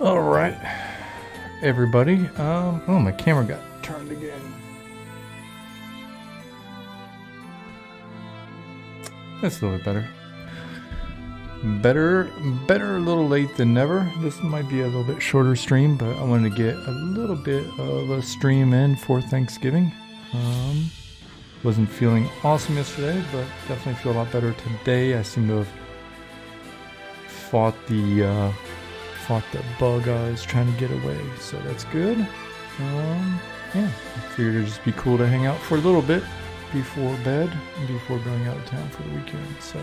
All right, everybody. Oh, my camera got turned again. That's a little bit better. Better a little late than never. This might be a little bit shorter stream, but I wanted to get a little bit of a stream in for Thanksgiving. Wasn't feeling awesome yesterday, but definitely feel a lot better today. I seem to have fought the bug I was trying to get away, so that's good. Yeah, I figured it'd just be cool to hang out for a little bit before bed, before going out of town for the weekend. So,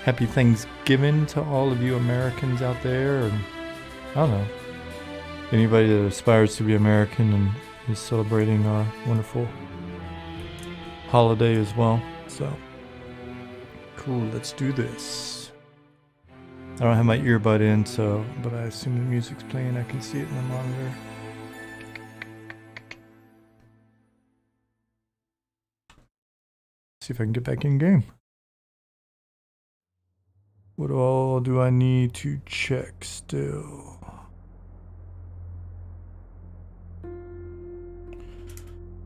happy Thanksgiving to all of you Americans out there, and I don't know, anybody that aspires to be American and is celebrating our wonderful holiday as well. So, cool, let's do this. I don't have my earbud in, but I assume the music's playing. I can see it in the monitor. See if I can get back in game. What all do I need to check still?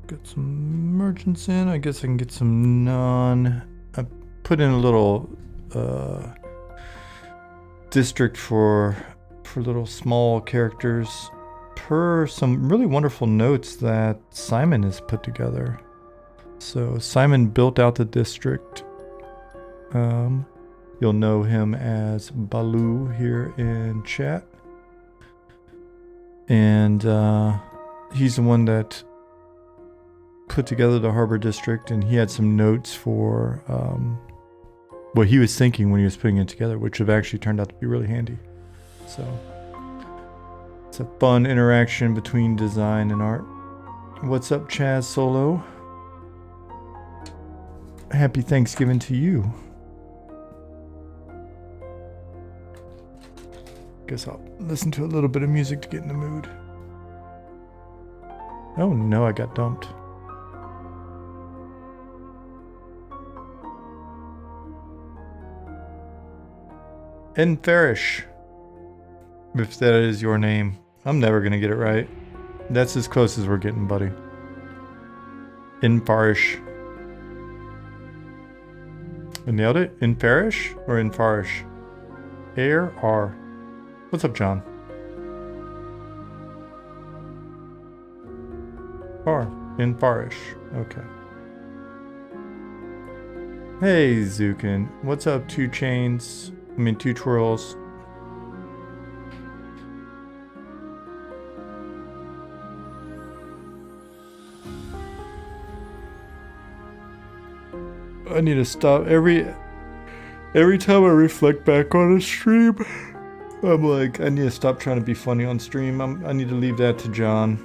Got some merchants in. I guess I can get some I put in a little district for little small characters per some really wonderful notes that Simon has put together. So Simon built out the district. You'll know him as Baloo here in chat. And he's the one that put together the harbor district, and he had some notes for what he was thinking when he was putting it together, which have actually turned out to be really handy. So it's a fun interaction between design and art. What's up, Chaz Solo? Happy Thanksgiving to you. Guess I'll listen to a little bit of music to get in the mood. Oh no, I got dumped. Inn Tavern, if that is your name. I'm never gonna get it right. That's as close as we're getting, buddy. Inn Tavern. I nailed it? In Parish or in Farish? Air R. What's up, John? R. In Farish. Okay. Hey, Zukin. What's up, Two Twirls? I need to stop every time I reflect back on a stream. I'm like, I need to stop trying to be funny on stream. I need to leave that to John.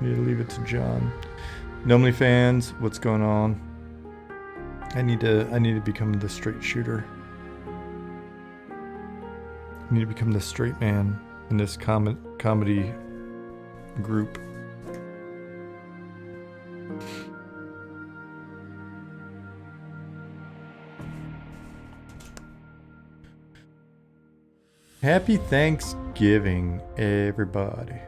I need to leave it to John. Normally fans, what's going on? I need to become the straight shooter. I need to become the straight man in this comedy group. Happy Thanksgiving, everybody.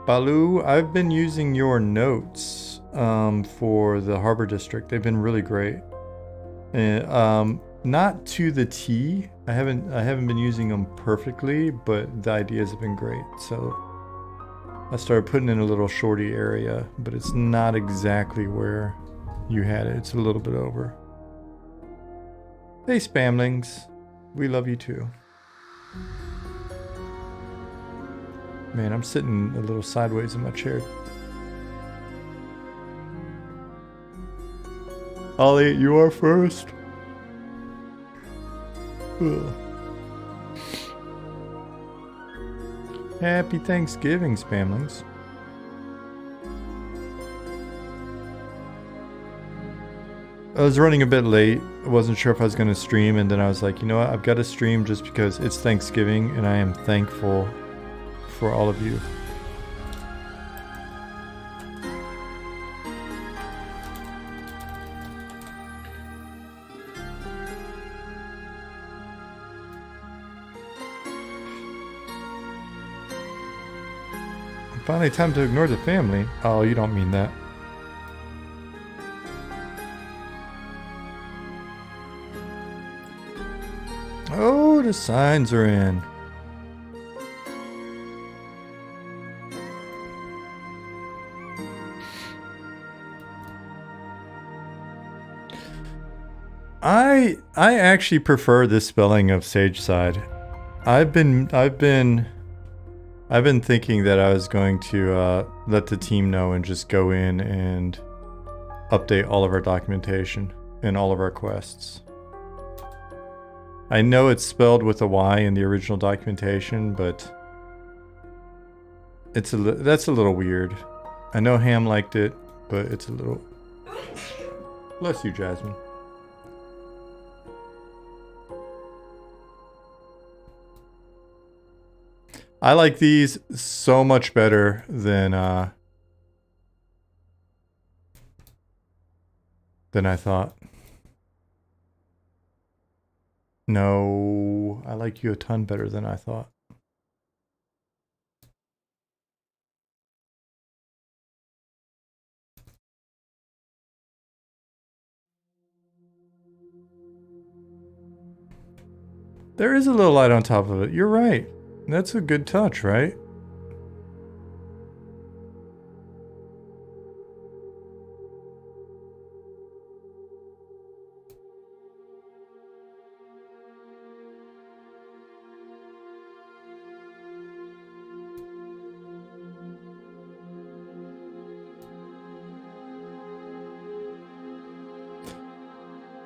Baloo, I've been using your notes for the Harbor District. They've been really great. And not to the T. I haven't been using them perfectly, but the ideas have been great. So I started putting in a little shorty area, but it's not exactly where you had it. It's a little bit over. Hey, Spamlings. We love you too. Man, I'm sitting a little sideways in my chair. Ollie, you are first. Ugh. Happy Thanksgiving, Spamlings. I was running a bit late. I wasn't sure if I was going to stream, and then I was like, you know what? I've got to stream just because it's Thanksgiving, and I am thankful for all of you. Finally time to ignore the family. Oh, you don't mean that. Oh, the signs are in. I actually prefer this spelling of Sageside. I've been thinking that I was going to let the team know and just go in and update all of our documentation and all of our quests. I know it's spelled with a Y in the original documentation, but that's a little weird. I know Ham liked it, but it's a little... Bless you, Jasmine. I like these so much better than I thought. No, I like you a ton better than I thought. There is a little light on top of it. You're right. That's a good touch, right?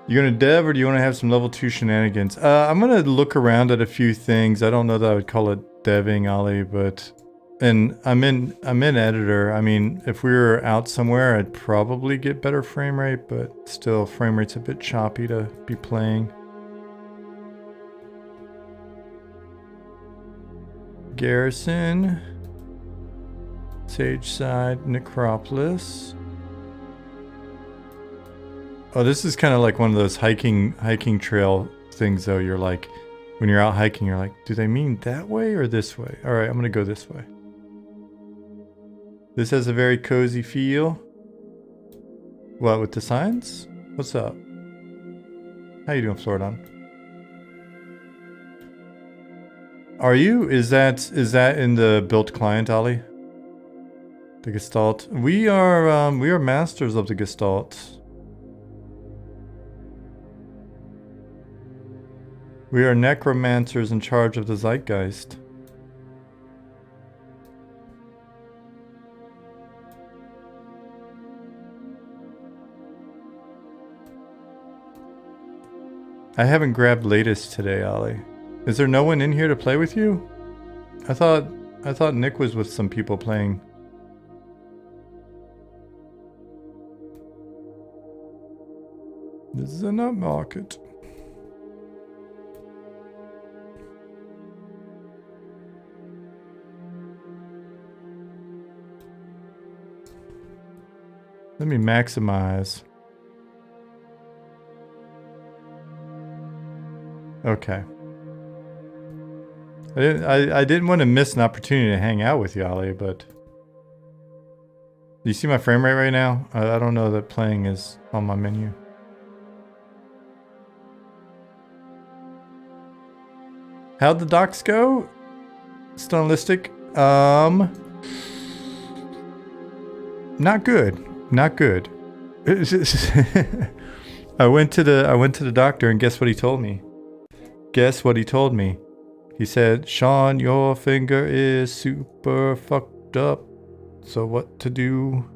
You gonna dev or do you want to have some level 2 shenanigans? I'm gonna look around at a few things. I don't know that I would call it deving, Ollie, but and I'm in editor. I mean, if we were out somewhere, I'd probably get better frame rate, but still, frame rate's a bit choppy to be playing. Garrison, Sageside, Necropolis. Oh, this is kind of like one of those hiking trail things, though. You're like, when you're out hiking, you're like, do they mean that way or this way? All right, I'm gonna go this way. This has a very cozy feel. What, with the signs? What's up? How you doing, Floridon? Are you? Is that in the built client, Ollie? The Gestalt. We are masters of the Gestalt. We are necromancers in charge of the Zeitgeist. I haven't grabbed latest today, Ollie. Is there no one in here to play with you? I thought Nick was with some people playing. This is a nut market. Let me maximize. Okay. I didn't want to miss an opportunity to hang out with you, Ollie, but... Do you see my frame rate right now? I don't know that playing is on my menu. How'd the docs go? Stylistic? Not good. Not good. I went to the doctor and guess what he told me? Guess what he told me? He said, Sean, your finger is super fucked up. So what to do?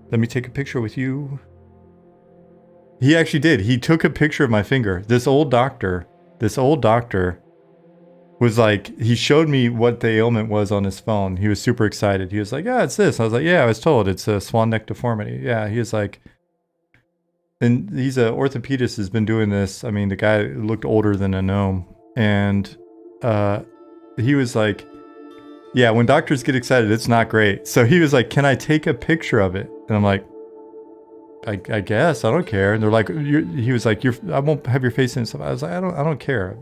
Let me take a picture with you. He actually did. He took a picture of my finger. This old doctor was like, he showed me what the ailment was on his phone. He was super excited. He was like, yeah, it's this. I was like, yeah, I was told it's a swan neck deformity. Yeah, he was like, and he's a orthopedist, has been doing this. I mean, the guy looked older than a gnome. And he was like, yeah, when doctors get excited, it's not great. So he was like, can I take a picture of it? And I'm like, I guess, I don't care. And they're like, he was like, I won't have your face in stuff. I was like, I don't care.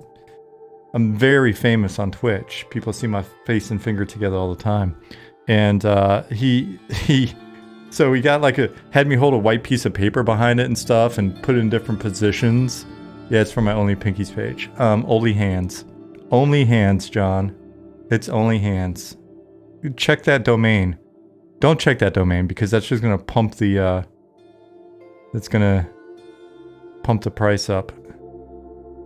I'm very famous on Twitch. People see my face and finger together all the time. And so he got like had me hold a white piece of paper behind it and stuff and put it in different positions. Yeah, it's from my Only Pinkies page. Only hands. Only hands, John. It's only hands. Check that domain. Don't check that domain because that's just gonna pump the price up.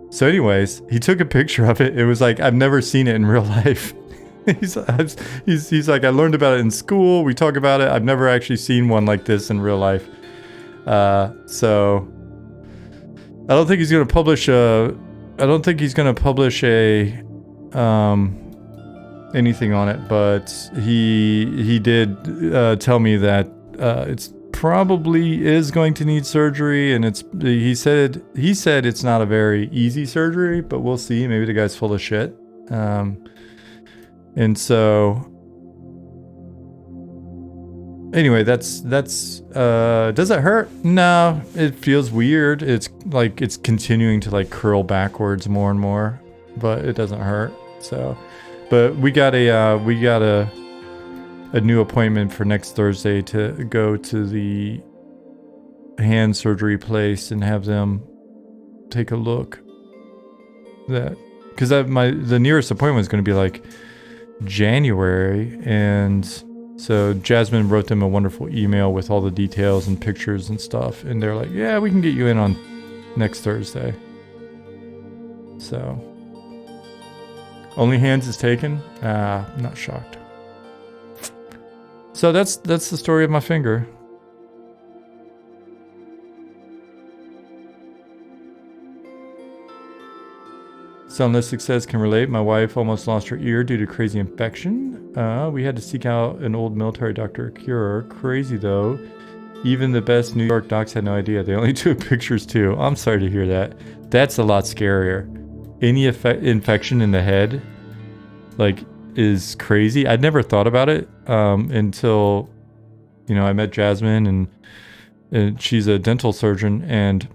So anyways, he took a picture of it. It was like, I've never seen it in real life. he's like, I learned about it in school. We talk about it. I've never actually seen one like this in real life. So I don't think he's going to publish anything on it, but he did tell me that it's probably is going to need surgery, and he said it's not a very easy surgery, but we'll see. Maybe the guy's full of shit. And so anyway, that's does it hurt? No, it feels weird. It's like it's continuing to like curl backwards more and more, but it doesn't hurt. So, but we got a new appointment for next Thursday to go to the hand surgery place and have them take a look. Because the nearest appointment is going to be like January, and so Jasmine wrote them a wonderful email with all the details and pictures and stuff, and they're like, yeah, we can get you in on next Thursday. So only hands is taken. I'm not shocked. So that's the story of my finger. Sunlistic says, can relate. My wife almost lost her ear due to crazy infection. We had to seek out an old military doctor to cure her. Crazy though. Even the best New York docs had no idea. They only took pictures too. I'm sorry to hear that. That's a lot scarier. Any infection in the head, like, is crazy. I'd never thought about it until, I met Jasmine, and she's a dental surgeon, and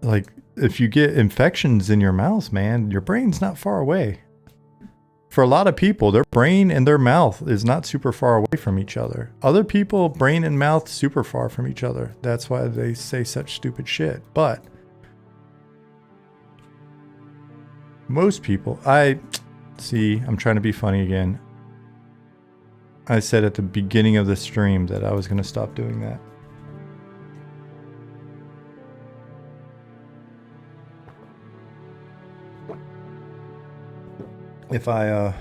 like, if you get infections in your mouth, man, your brain's not far away. For a lot of people, their brain and their mouth is not super far away from each other. Other people, brain and mouth, super far from each other. That's why they say such stupid shit. But most people, I'm trying to be funny again. I said at the beginning of the stream that I was going to stop doing that. If Floridon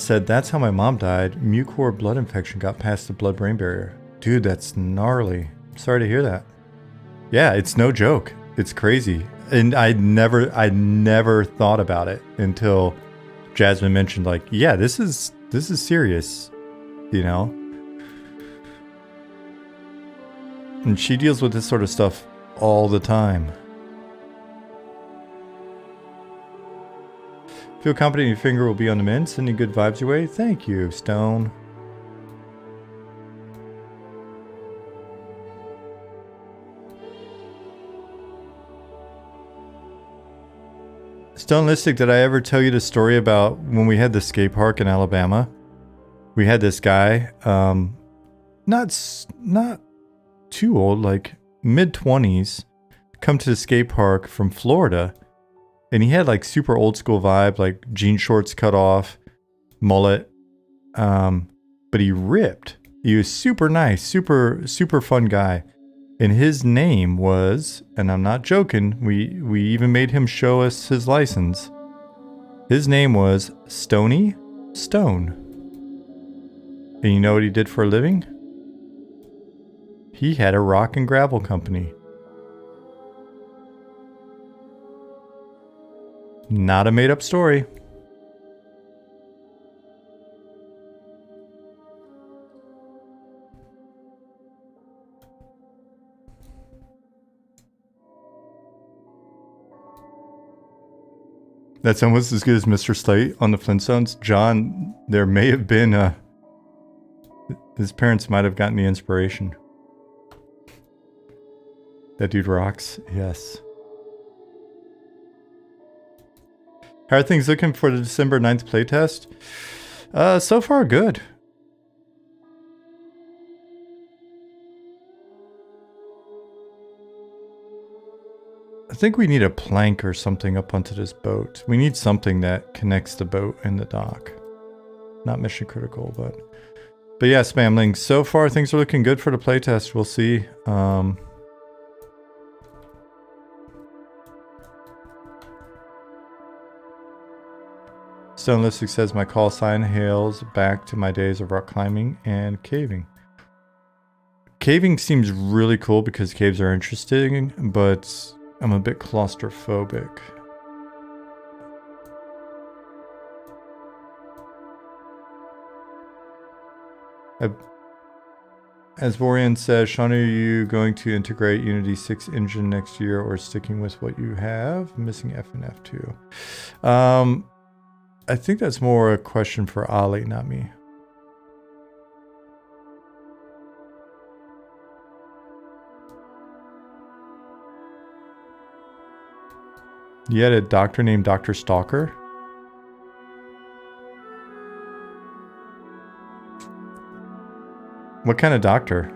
said, that's how my mom died. Mucor blood infection got past the blood-brain barrier. Dude, that's gnarly. Sorry to hear that. Yeah, it's no joke. It's crazy. And I never thought about it until Jasmine mentioned, like, yeah, this is serious, And she deals with this sort of stuff all the time. Feel confident your finger will be on the mend. Sending good vibes your way. Thank you, Stone. Stone Listic, did I ever tell you the story about when we had the skate park in Alabama? We had this guy, not too old, like mid-20s, come to the skate park from Florida. And he had like super old school vibe, like jean shorts cut off, mullet. But he ripped. He was super nice, super fun guy. And his name was, and I'm not joking, we even made him show us his license. His name was Stony Stone. And you know what he did for a living? He had a rock and gravel company. Not a made-up story. That's almost as good as Mr. Slate on the Flintstones. John, there may have been his parents might have gotten the inspiration. That dude rocks. Yes. How are things looking for the December 9th playtest? So far good. I think we need a plank or something up onto this boat. We need something that connects the boat and the dock. Not mission critical, but yeah, Spamling. So far, things are looking good for the playtest. We'll see. Stone Lipstick says my call sign hails back to my days of rock climbing and caving. Caving seems really cool because caves are interesting, but I'm a bit claustrophobic. As Vorian says, Sean, are you going to integrate Unity 6 engine next year or sticking with what you have? Missing F and F2. I think that's more a question for Ali, not me. You had a doctor named Dr. Stalker? What kind of doctor?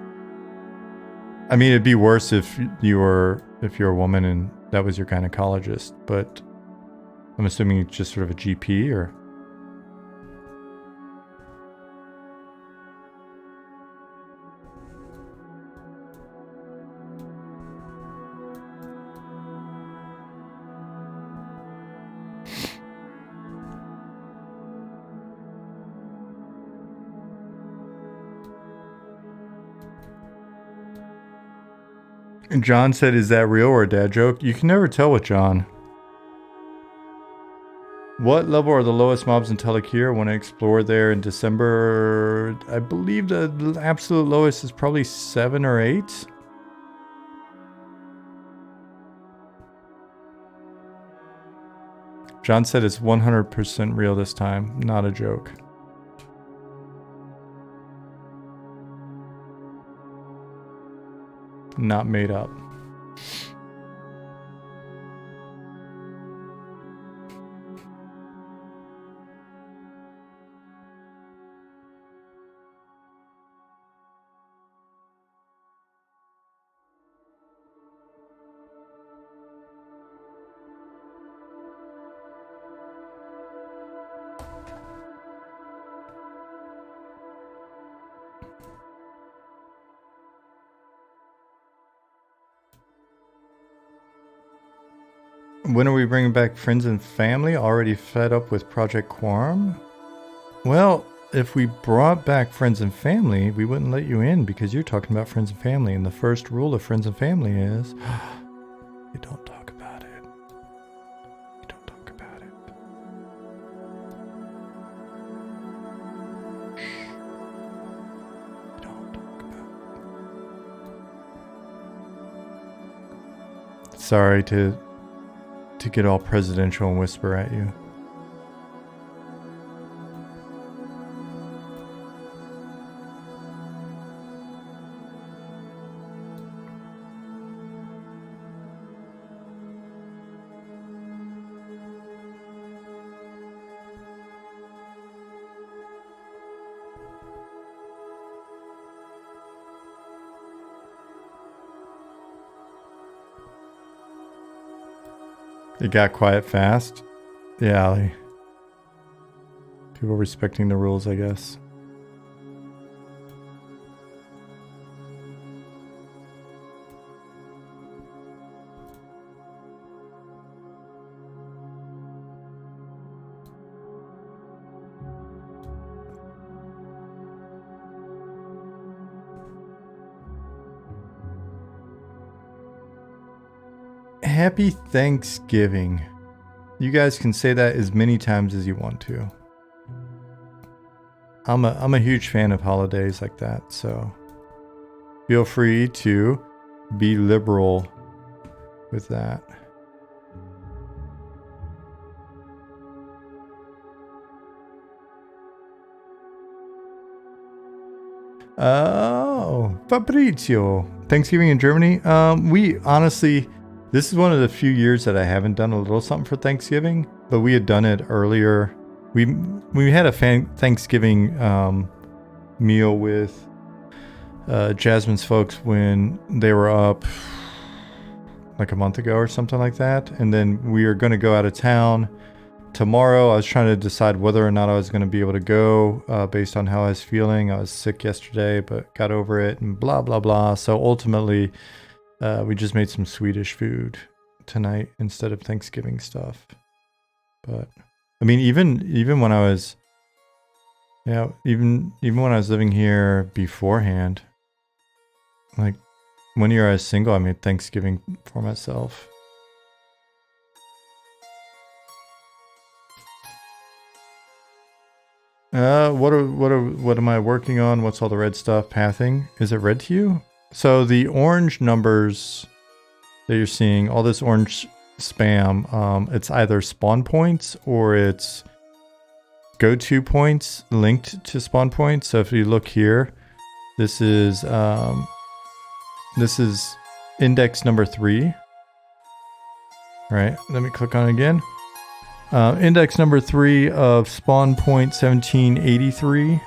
I mean, it'd be worse if you're a woman and that was your gynecologist, but I'm assuming it's just sort of a GP or... And John said, is that real or a dad joke? You can never tell with John. What level are the lowest mobs in Telekir? When I explored there in December, I believe the absolute lowest is probably 7 or 8. John said it's 100% real this time, not a joke. Not made up. When are we bringing back Friends and Family? Already fed up with Project Quorum? Well, if we brought back Friends and Family, we wouldn't let you in because you're talking about Friends and Family. And the first rule of Friends and Family is you don't talk about it. You don't talk about it. Shh. You don't talk about it. Sorry to get all presidential and whisper at you. It got quiet fast. Yeah, Ali. People respecting the rules, I guess. Happy Thanksgiving. You guys can say that as many times as you want to. I'm a huge fan of holidays like that, so feel free to be liberal with that. Oh, Fabrizio. Thanksgiving in Germany. We honestly, this is one of the few years that I haven't done a little something for Thanksgiving, but we had done it earlier. We had a Thanksgiving meal with Jasmine's folks when they were up like a month ago or something like that, and then we are going to go out of town tomorrow. I was trying to decide whether or not I was going to be able to go based on how I was feeling. I was sick yesterday, but got over it and blah, blah, blah. So ultimately, we just made some Swedish food tonight instead of Thanksgiving stuff. But I mean, even when I was, even when I was living here beforehand, like 1 year I was single, I made Thanksgiving for myself. What am I working on? What's all the red stuff? Pathing. Is it red to you? So the orange numbers that you're seeing, all this orange spam, it's either spawn points or it's go-to points linked to spawn points. So if you look here, this is index number 3. Right. Let me click on it again. Index number 3 of spawn point 1783.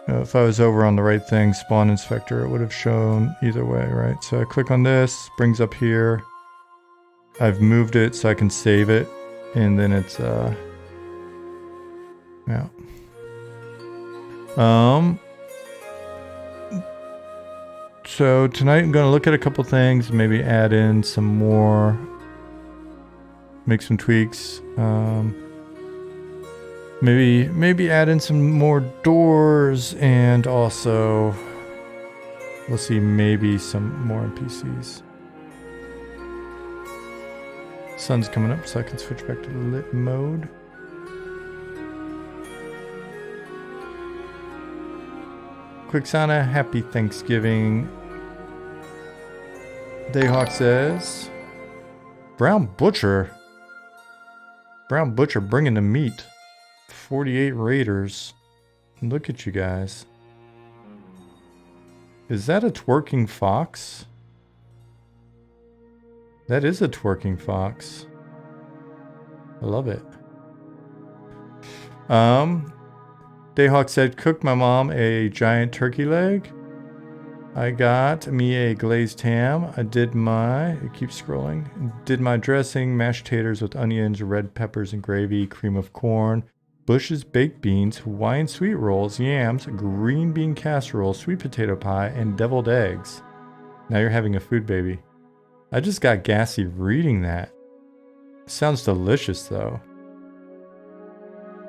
If I was over on the right thing, spawn inspector, it would have shown either way, right? So I click on this, brings up here. I've moved it so I can save it, and then it's yeah. So tonight I'm going to look at a couple things, maybe add in some more, make some tweaks. Maybe add in some more doors, and also we'll see, maybe some more NPCs. Sun's coming up, so I can switch back to lit mode. Quixana, happy Thanksgiving. Dayhawk says, Brown Butcher bringing the meat. 48 raiders. Look at you guys. Is that a twerking fox? That is a twerking fox. I love it. Dayhawk said, cooked my mom a giant turkey leg. I got me a glazed ham. I did my, it keeps scrolling, did my dressing, mashed taters with onions, red peppers and gravy, cream of corn, Bush's baked beans, Hawaiian sweet rolls, yams, green bean casserole, sweet potato pie, and deviled eggs. Now you're having a food baby. I just got gassy reading that. Sounds delicious though.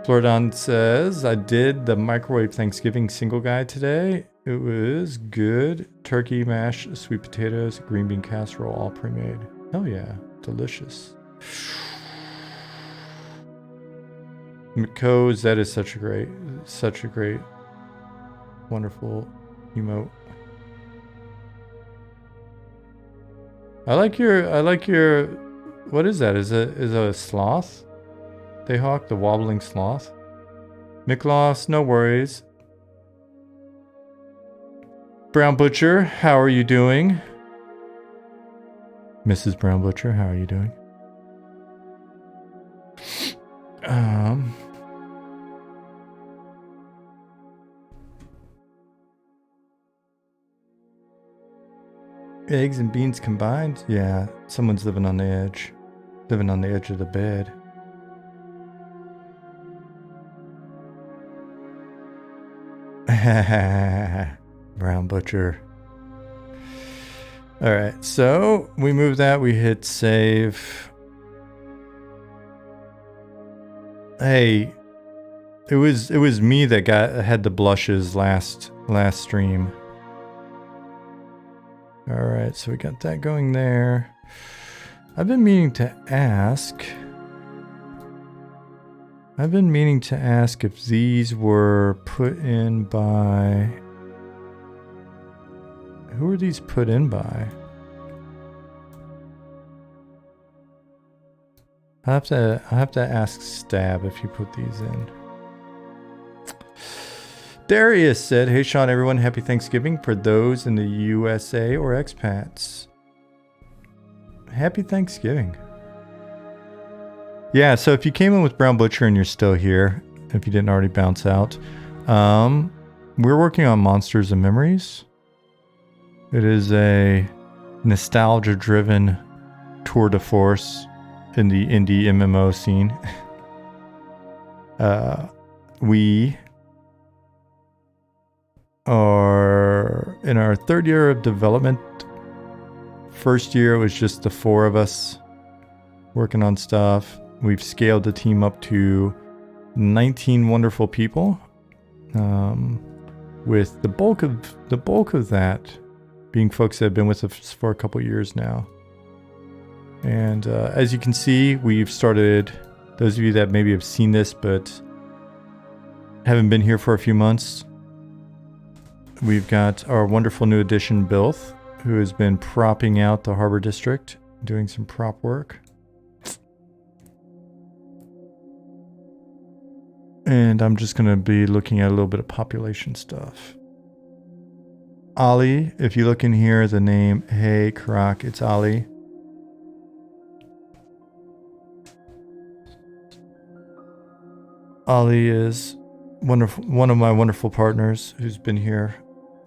Floridon says, I did the microwave Thanksgiving single guy today. It was good. Turkey, mash, sweet potatoes, green bean casserole, all pre-made. Hell yeah, delicious. McCo's, that is such a great, wonderful emote. I like your, what is that? Is a sloth? Dayhawk, the wobbling sloth. Miklos, no worries. Brown Butcher, how are you doing? Mrs. Brown Butcher, how are you doing? Eggs and beans combined? Yeah, someone's living on the edge. Living on the edge of the bed. Brown Butcher. Alright, so we move that, we hit save. Hey, it was me that had the blushes last stream. Alright, so we got that going there. I've been meaning to ask if these were put in by... Who are these put in by? I have to ask Stab if he put these in. Darius said, "Hey Sean, everyone, happy Thanksgiving for those in the USA or expats." Happy Thanksgiving. Yeah, so if you came in with Brown Butcher and you're still here, if you didn't already bounce out, we're working on Monsters and Memories. It is a nostalgia-driven tour de force in the indie MMO scene. We are in our third year of development. First year was just the 4 of us working on stuff. We've scaled the team up to 19 wonderful people, with the bulk of that being folks that have been with us for a couple years now. And as you can see, we've started, those of you that maybe have seen this but haven't been here for a few months, we've got our wonderful new addition, Bilth, who has been propping out the Harbor District, doing some prop work. And I'm just going to be looking at a little bit of population stuff. Ali, if you look in here, the name, hey, Karak, it's Ali. Ali is one of my wonderful partners who's been here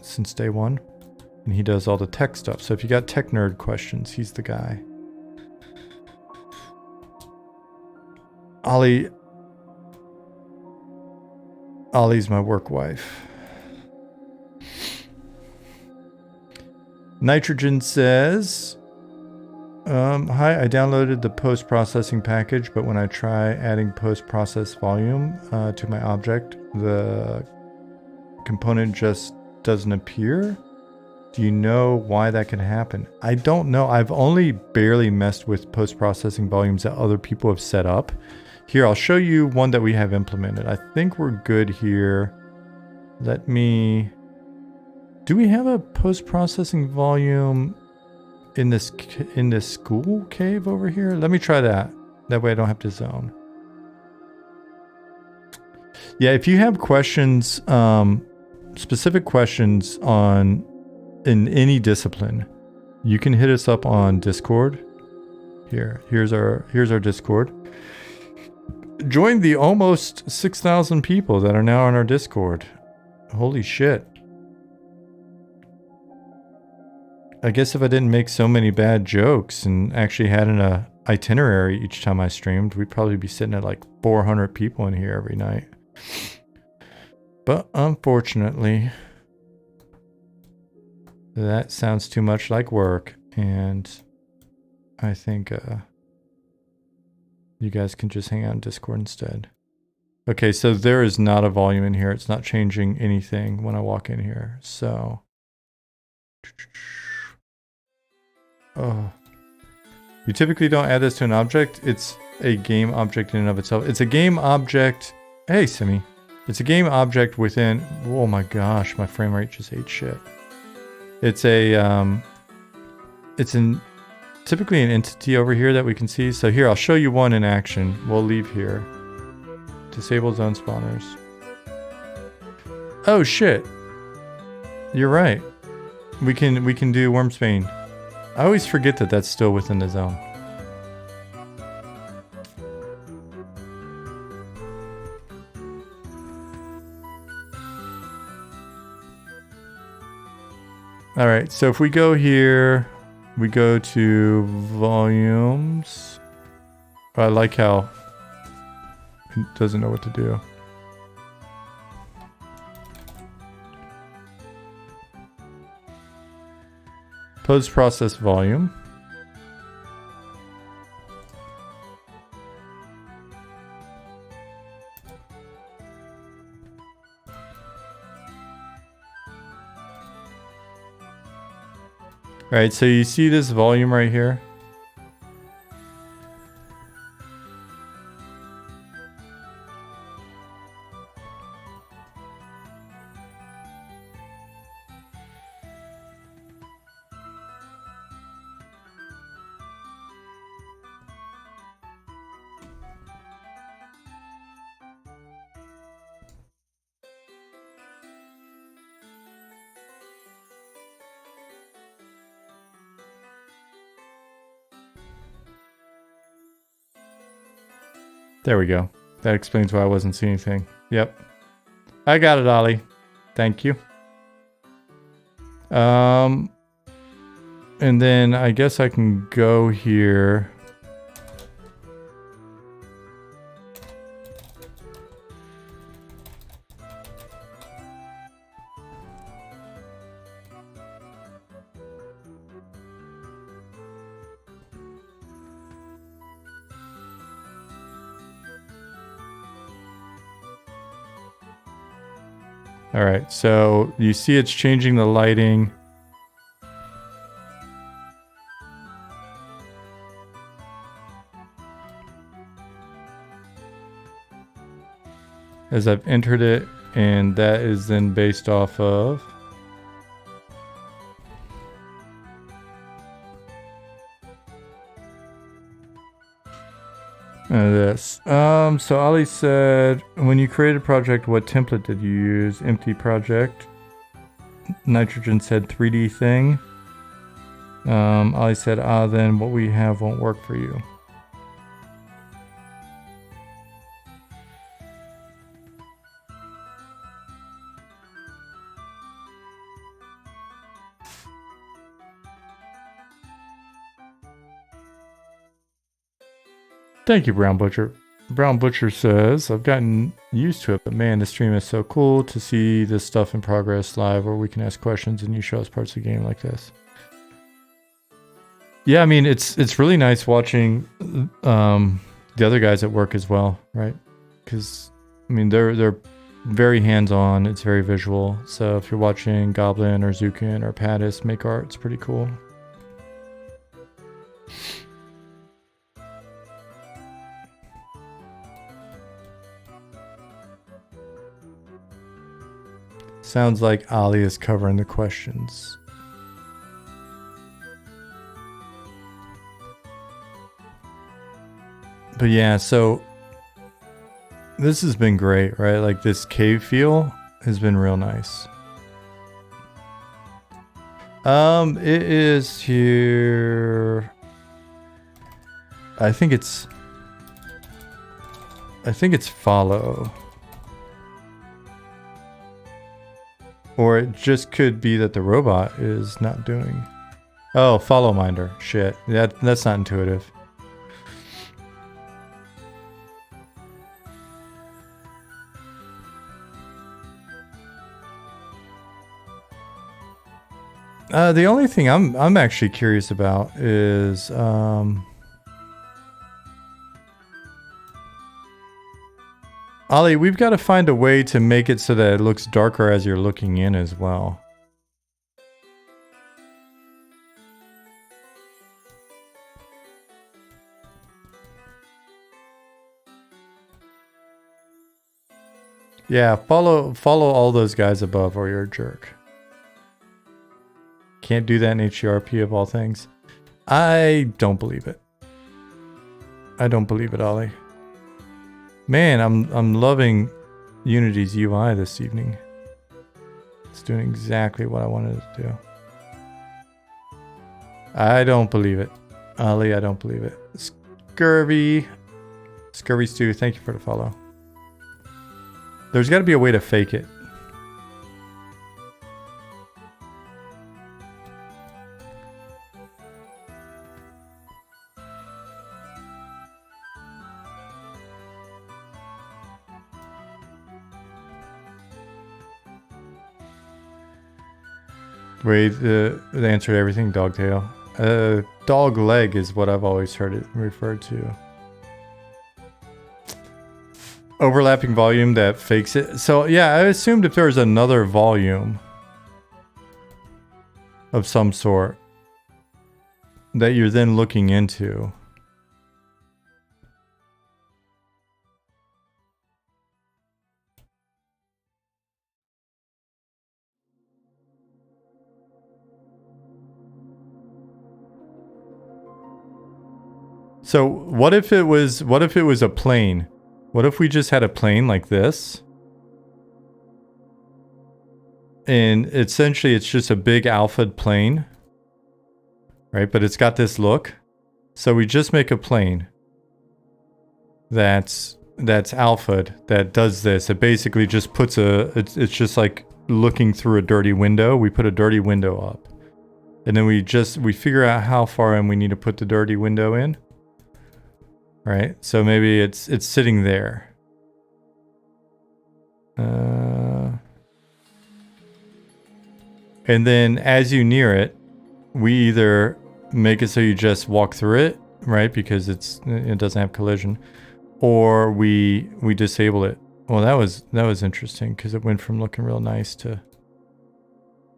since day one. And he does all the tech stuff. So if you got tech nerd questions, he's the guy. Ollie's my work wife. Nitrogen says, hi, I downloaded the post-processing package, but when I try adding post-process volume to my object, the component just doesn't appear. Do you know why that can happen? I don't know. I've only barely messed with post-processing volumes that other people have set up. Here, I'll show you one that we have implemented. I think we're good here. Let me... Do we have a post-processing volume in this school cave over here? Let me try that. That way I don't have to zone. Yeah, if you have questions, specific questions in any discipline, you can hit us up on Discord. Here's our Discord. Join the almost 6,000 people that are now on our Discord. Holy shit. I guess if I didn't make so many bad jokes and actually had an itinerary each time I streamed, we'd probably be sitting at like 400 people in here every night. But unfortunately, that sounds too much like work, and I think you guys can just hang out in Discord instead. Okay, so there is not a volume in here. It's not changing anything when I walk in here. So, oh, you typically don't add this to an object. It's a game object in and of itself. It's a game object. Hey, Simi. It's a game object within. Oh my gosh, my frame rate just ate shit. It's typically an entity over here that we can see. So here, I'll show you one in action. We'll leave here. Disable zone spawners. Oh shit. You're right. We can do Wormsbane. I always forget that that's still within the zone. All right, so if we go here, we go to volumes. I like how it doesn't know what to do. Post-process volume. All right, so you see this volume right here? There we go. That explains why I wasn't seeing anything. Yep. I got it, Ollie. Thank you. And then I guess I can go here. All right, so you see it's changing the lighting. As I've entered it, and that is then based off of this. So Ali said, when you created a project, what template did you use? Empty project. Nitrogen said 3D thing. Ali said, then what we have won't work for you. Thank you, Brown Butcher. Brown Butcher says, I've gotten used to it, but man, the stream is so cool to see this stuff in progress live where we can ask questions and you show us parts of the game like this. Yeah, I mean, it's really nice watching the other guys at work as well, right? Because, I mean, they're very hands-on, it's very visual. So if you're watching Goblin or Zukin or Pattis make art, it's pretty cool. Sounds like Ali is covering the questions. But yeah, so this has been great, right? Like this cave feel has been real nice. It is here. I think it's follow. Or it just could be that the robot is not doing. Oh, follow minder. Shit. That's not intuitive. The only thing I'm actually curious about is Ollie, we've got to find a way to make it so that it looks darker as you're looking in as well. Yeah, follow all those guys above or you're a jerk. Can't do that in HDRP of all things. I don't believe it. I don't believe it, Ollie. Man, I'm loving Unity's UI this evening. It's doing exactly what I wanted it to do. I don't believe it. Ollie, I don't believe it. Scurvy Stew, thank you for the follow. There's got to be a way to fake it. Wait, the answer to everything, dogtail. Dog leg is what I've always heard it referred to. Overlapping volume that fakes it. So yeah, I assumed if there was another volume of some sort that you're then looking into. So what if it was a plane? What if we just had a plane like this? And essentially it's just a big alpha plane. Right? But it's got this look. So we just make a plane that's that's alpha that does this. It basically just puts it's just like looking through a dirty window. We put a dirty window up. And then we figure out how far in we need to put the dirty window in. Right? So maybe it's sitting there. And then as you near it, we either make it so you just walk through it, right? Because it doesn't have collision, or we disable it. Well, that was interesting because it went from looking real nice to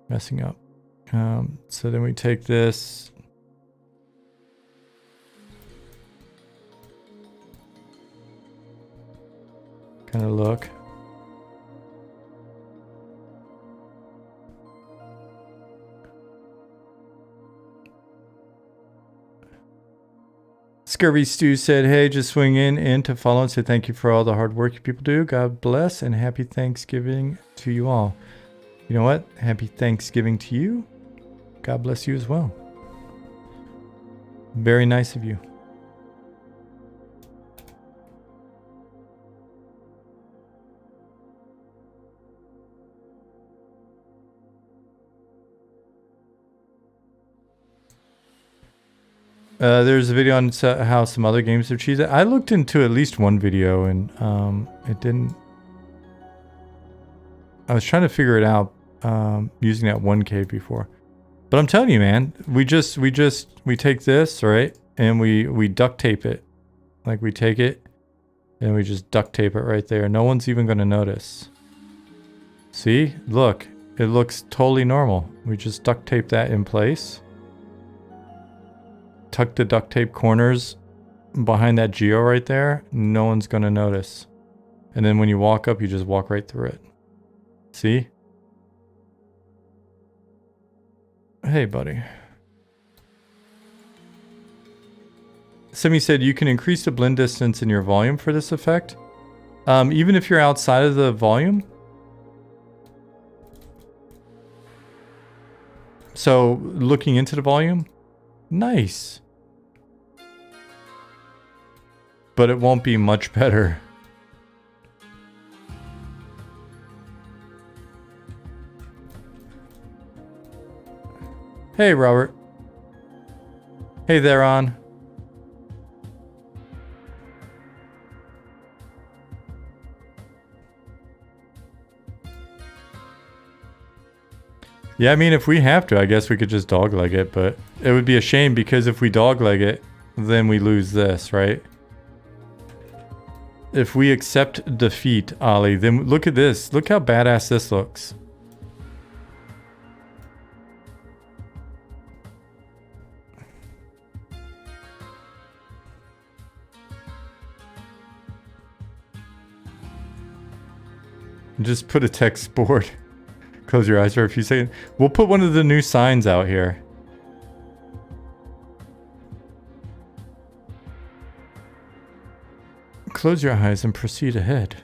messing up. So then we take this. Kind of look. Scurvy Stew said, hey, just swing in to follow and say thank you for all the hard work you people do. God bless and happy Thanksgiving to you all. You know what? Happy Thanksgiving to you. God bless you as well. Very nice of you. There's a video on how some other games have cheated. I looked into at least one video and it didn't. I was trying to figure it out using that 1K before. But I'm telling you, man, we take this, right? And we duct tape it. Like we take it and we just duct tape it right there. No one's even going to notice. See? Look, it looks totally normal. We just duct tape that in place. Tuck the duct tape corners behind that geo right there. No one's going to notice. And then when you walk up, you just walk right through it. See? Hey, buddy. Simi said you can increase the blend distance in your volume for this effect. Even if you're outside of the volume. So looking into the volume. Nice. But it won't be much better. Hey, Robert. Hey there, on. Yeah, I mean, if we have to, I guess we could just dogleg it, but it would be a shame because if we dogleg it, then we lose this, right? If we accept defeat, Ollie, then look at this. Look how badass this looks. Just put a text board. Close your eyes for a few seconds. We'll put one of the new signs out here. Close your eyes and proceed ahead.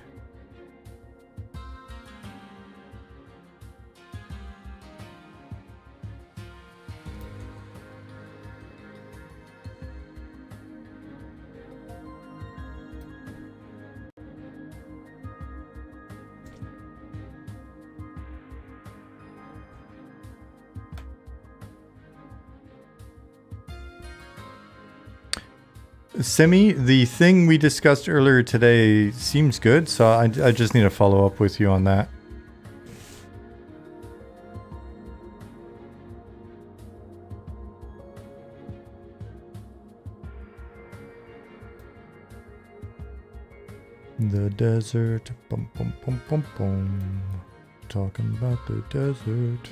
Simi, the thing we discussed earlier today seems good, so I just need to follow up with you on that. The desert, bum bum bum bum bum. Talking about the desert.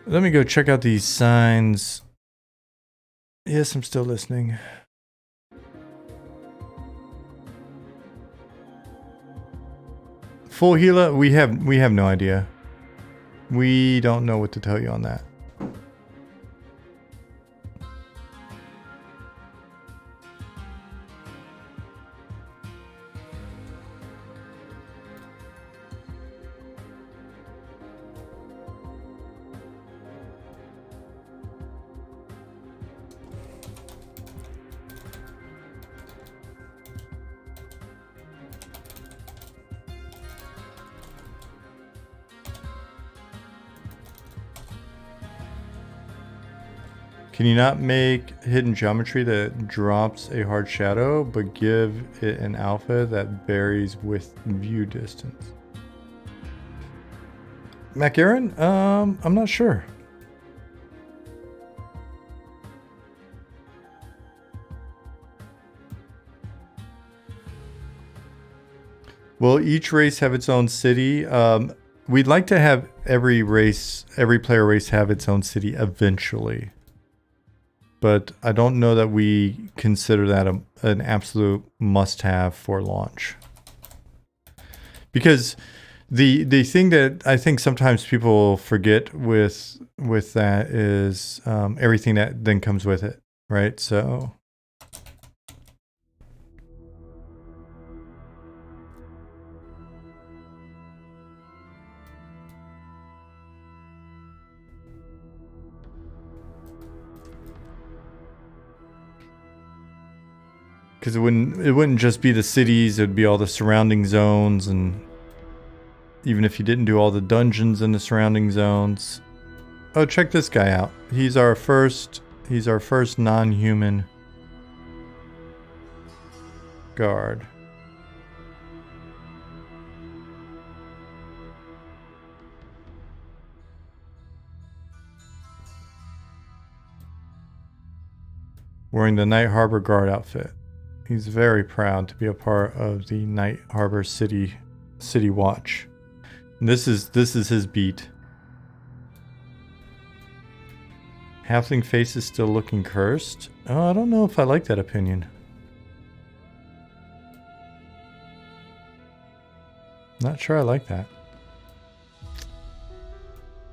Let me go check out these signs. Yes, I'm still listening. Full Gila, we have no idea. We don't know what to tell you on that. Can you not make hidden geometry that drops a hard shadow, but give it an alpha that varies with view distance? MacAaron? I'm not sure. Will each race have its own city? We'd like to have every player race have its own city eventually. But I don't know that we consider that an absolute must-have for launch. Because the thing that I think sometimes people forget with that is everything that then comes with it, right? So... Because it wouldn't just be the cities, it'd be all the surrounding zones, and even if you didn't do all the dungeons in the surrounding zones. Oh, check this guy out. He's our first non-human guard. Wearing the Night Harbor Guard outfit. He's very proud to be a part of the Night Harbor City Watch. And this is his beat. Halfling face is still looking cursed. Oh, I don't know if I like that opinion. Not sure I like that.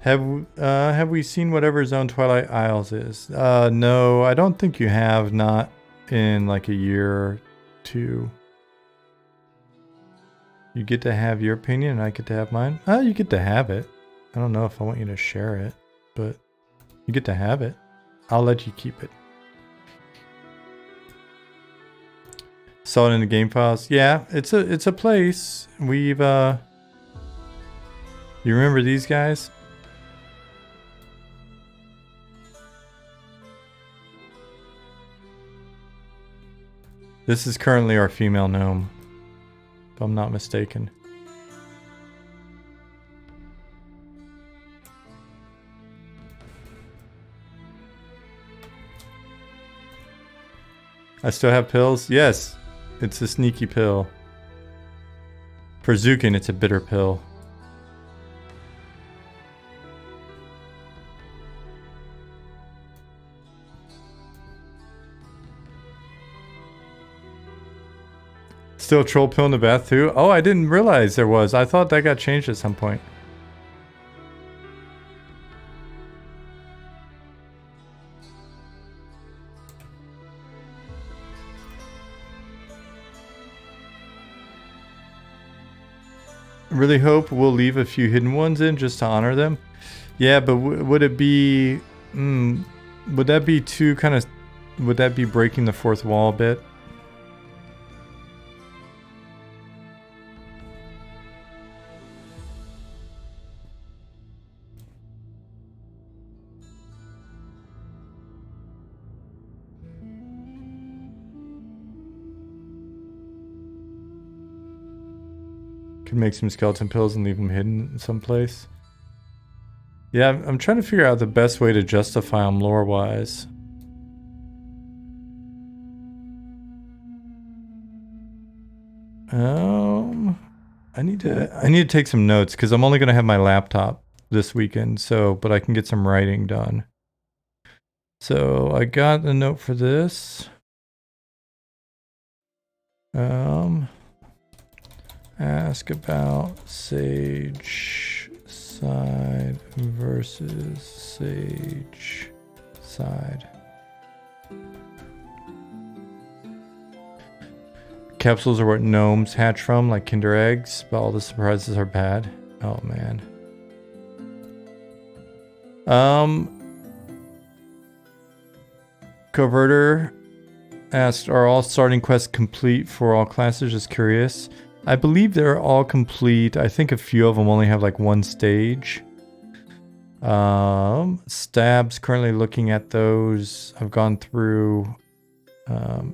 Have we seen whatever zone Twilight Isles is? No, I don't think you have. Not in like a year or two. You get to have your opinion and I get to have mine. Oh, you get to have it. I don't know if I want you to share it, but you get to have it. I'll let you keep it. Saw it in the game files. Yeah, it's a place. We've you remember these guys? This is currently our female gnome, if I'm not mistaken. I still have pills? Yes, it's a sneaky pill. For Zukin, it's a bitter pill. Still a troll pill in the bath too? Oh, I didn't realize there was. I thought that got changed at some point. I really hope we'll leave a few hidden ones in just to honor them. Yeah, but would it be... would that be too kind of... Would that be breaking the fourth wall a bit? Could make some skeleton pills and leave them hidden in some place. Yeah, I'm trying to figure out the best way to justify them lore-wise. I need to take some notes because I'm only gonna have my laptop this weekend, but I can get some writing done. So I got a note for this. Ask about Sage side versus Sage side. Capsules are what gnomes hatch from, like Kinder eggs, but all the surprises are bad. Oh man. Coverter asked, are all starting quests complete for all classes? Just curious. I believe they're all complete. I think a few of them only have like one stage. Stabs, currently looking at those. I've gone through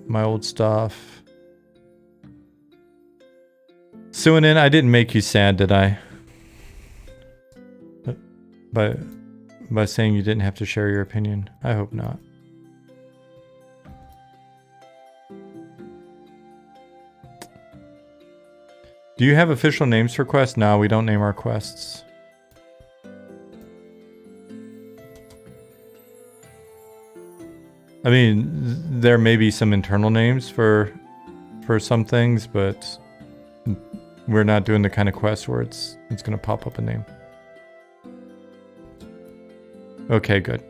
my old stuff. Suinin, I didn't make you sad, did I? By saying you didn't have to share your opinion. I hope not. Do you have official names for quests? No, we don't name our quests. I mean, there may be some internal names for some things, but we're not doing the kind of quest where it's going to pop up a name. Okay, good.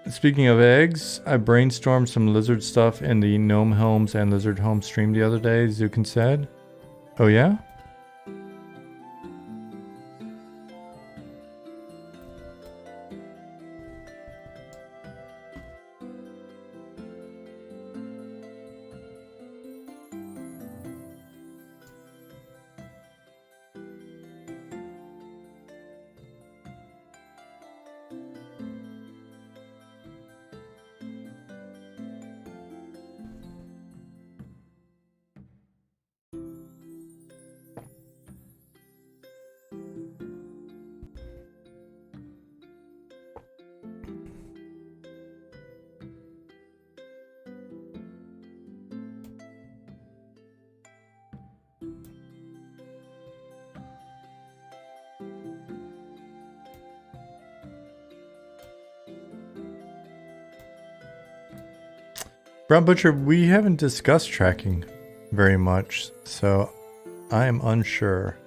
Speaking of eggs, I brainstormed some lizard stuff in the Gnome Homes and Lizard Home stream the other day, Zukin said. Oh yeah? Brown Butcher, we haven't discussed tracking very much, so I am unsure.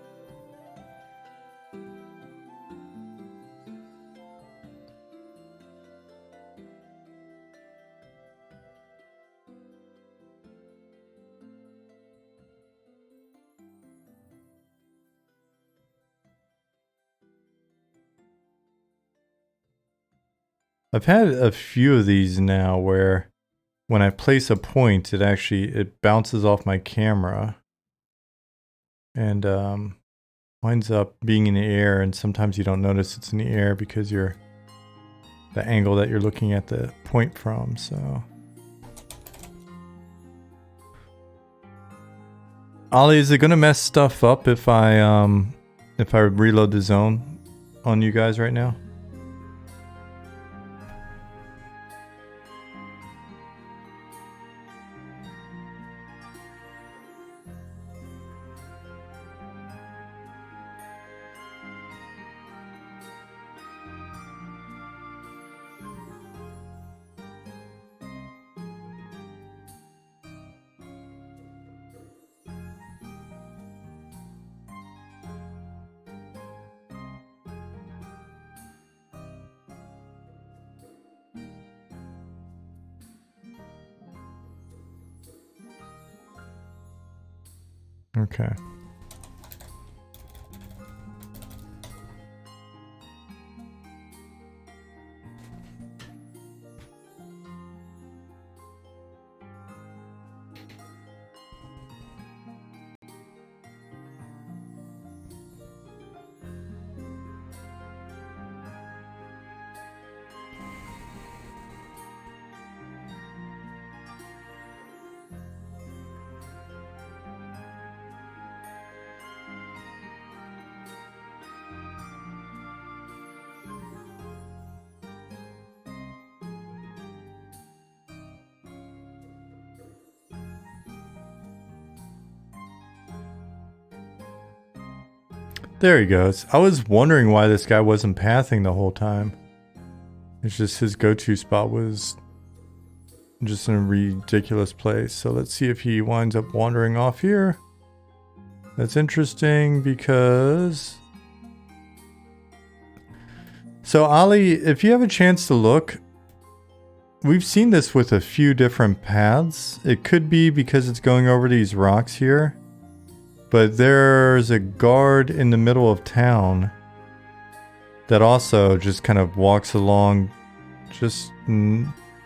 I've had a few of these now where when I place a point, it bounces off my camera and winds up being in the air, and sometimes you don't notice it's in the air because you're the angle that you're looking at the point from, so. Ollie, is it gonna mess stuff up if I reload the zone on you guys right now? Okay. There he goes. I was wondering why this guy wasn't pathing the whole time. It's just his go-to spot was just in a ridiculous place. So let's see if he winds up wandering off here. That's interesting because... So Ali, if you have a chance to look, we've seen this with a few different paths. It could be because it's going over these rocks here. But there's a guard in the middle of town that also just kind of walks along.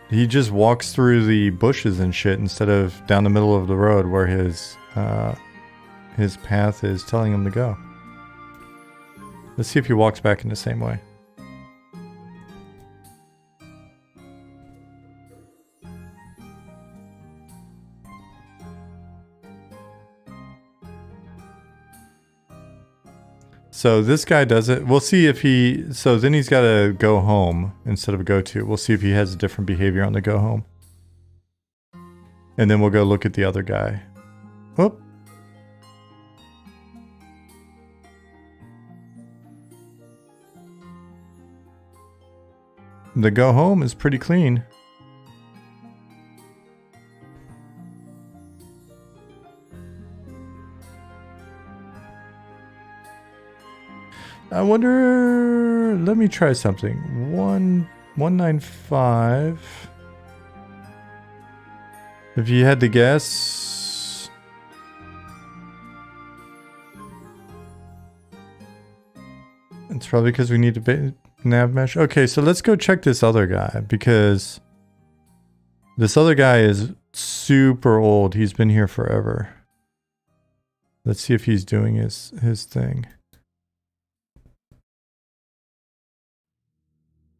He just walks through the bushes and shit instead of down the middle of the road where his path is telling him to go. Let's see if he walks back in the same way. So this guy does it. We'll see if he... So then he's got to go home instead of go to. We'll see if he has a different behavior on the go home. And then we'll go look at the other guy. Whoop. The go home is pretty clean. I wonder, let me try something. 195. If you had to guess. It's probably because we need to nav mesh. Okay, so let's go check this other guy because this other guy is super old. He's been here forever. Let's see if he's doing his thing.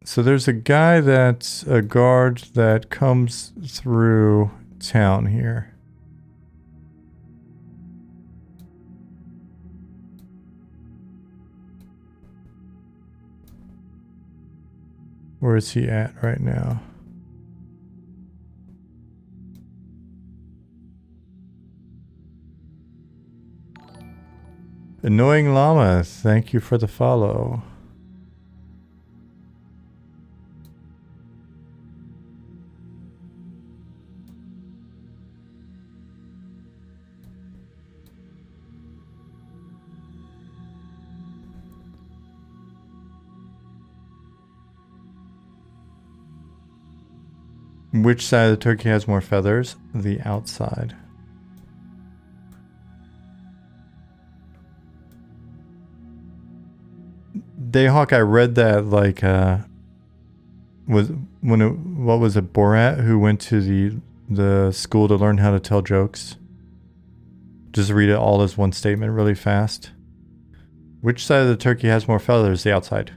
So there's a guy that's a guard that comes through town here. Where is he at right now? Annoying Llama, thank you for the follow. Which side of the turkey has more feathers? The outside. Dayhawk, I read that like what was it, Borat, who went to the school to learn how to tell jokes? Just read it all as one statement really fast. Which side of the turkey has more feathers? The outside.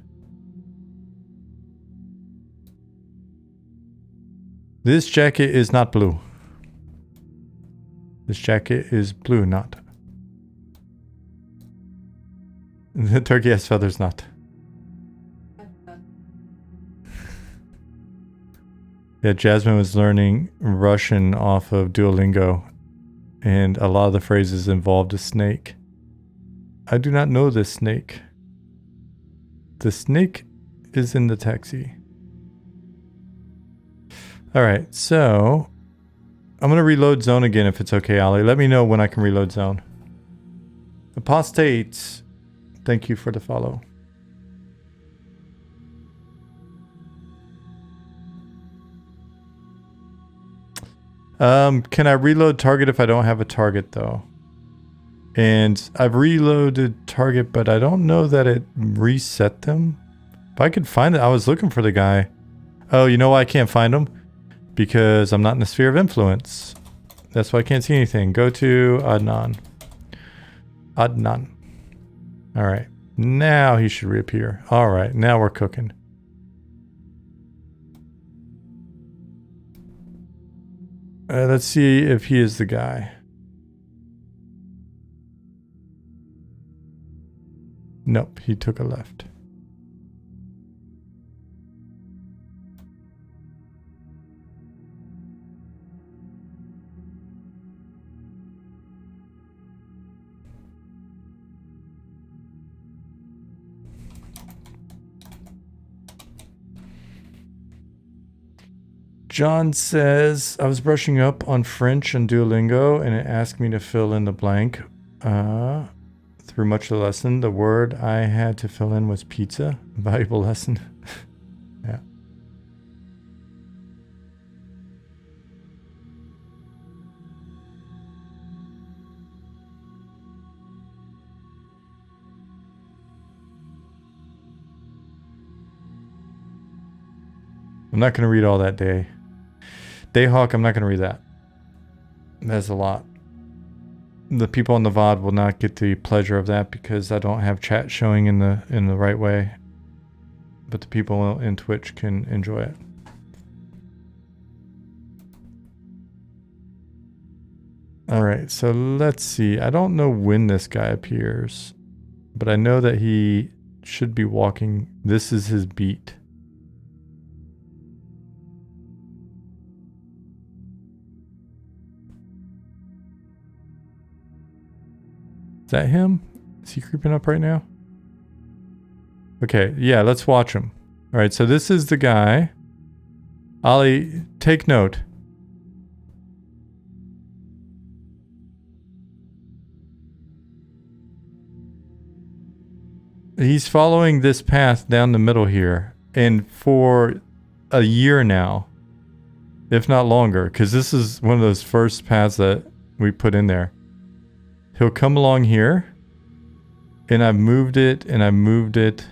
This jacket is not blue. This jacket is blue, not. The turkey has feathers, not. Yeah, Jasmine was learning Russian off of Duolingo, and a lot of the phrases involved a snake. I do not know this snake. The snake is in the taxi. Alright, so I'm going to reload zone again if it's okay, Ali. Let me know when I can reload zone. Apostate, thank you for the follow. Can I reload target if I don't have a target though? And I've reloaded target, but I don't know that it reset them. If I could find it, I was looking for the guy. Oh, you know why I can't find him? Because I'm not in the sphere of influence. That's why I can't see anything. Go to Adnan. Adnan. Alright. Now he should reappear. Alright, now we're cooking. Let's see if he is the guy. Nope, he took a left. John says, I was brushing up on French and Duolingo, and it asked me to fill in the blank. Through much of the lesson, the word I had to fill in was pizza. Valuable lesson. Yeah. I'm not going to read all that day. Dayhawk, I'm not going to read that. That's a lot. The people on the VOD will not get the pleasure of that because I don't have chat showing in the right way. But the people in Twitch can enjoy it. Alright, so let's see. I don't know when this guy appears, but I know that he should be walking. This is his beat. Is that him? Is he creeping up right now? Okay, yeah, let's watch him. All right, so this is the guy. Ollie, take note. He's following this path down the middle here, and for a year now, if not longer, because this is one of those first paths that we put in there. He'll come along here, and I've moved it, and I've moved it,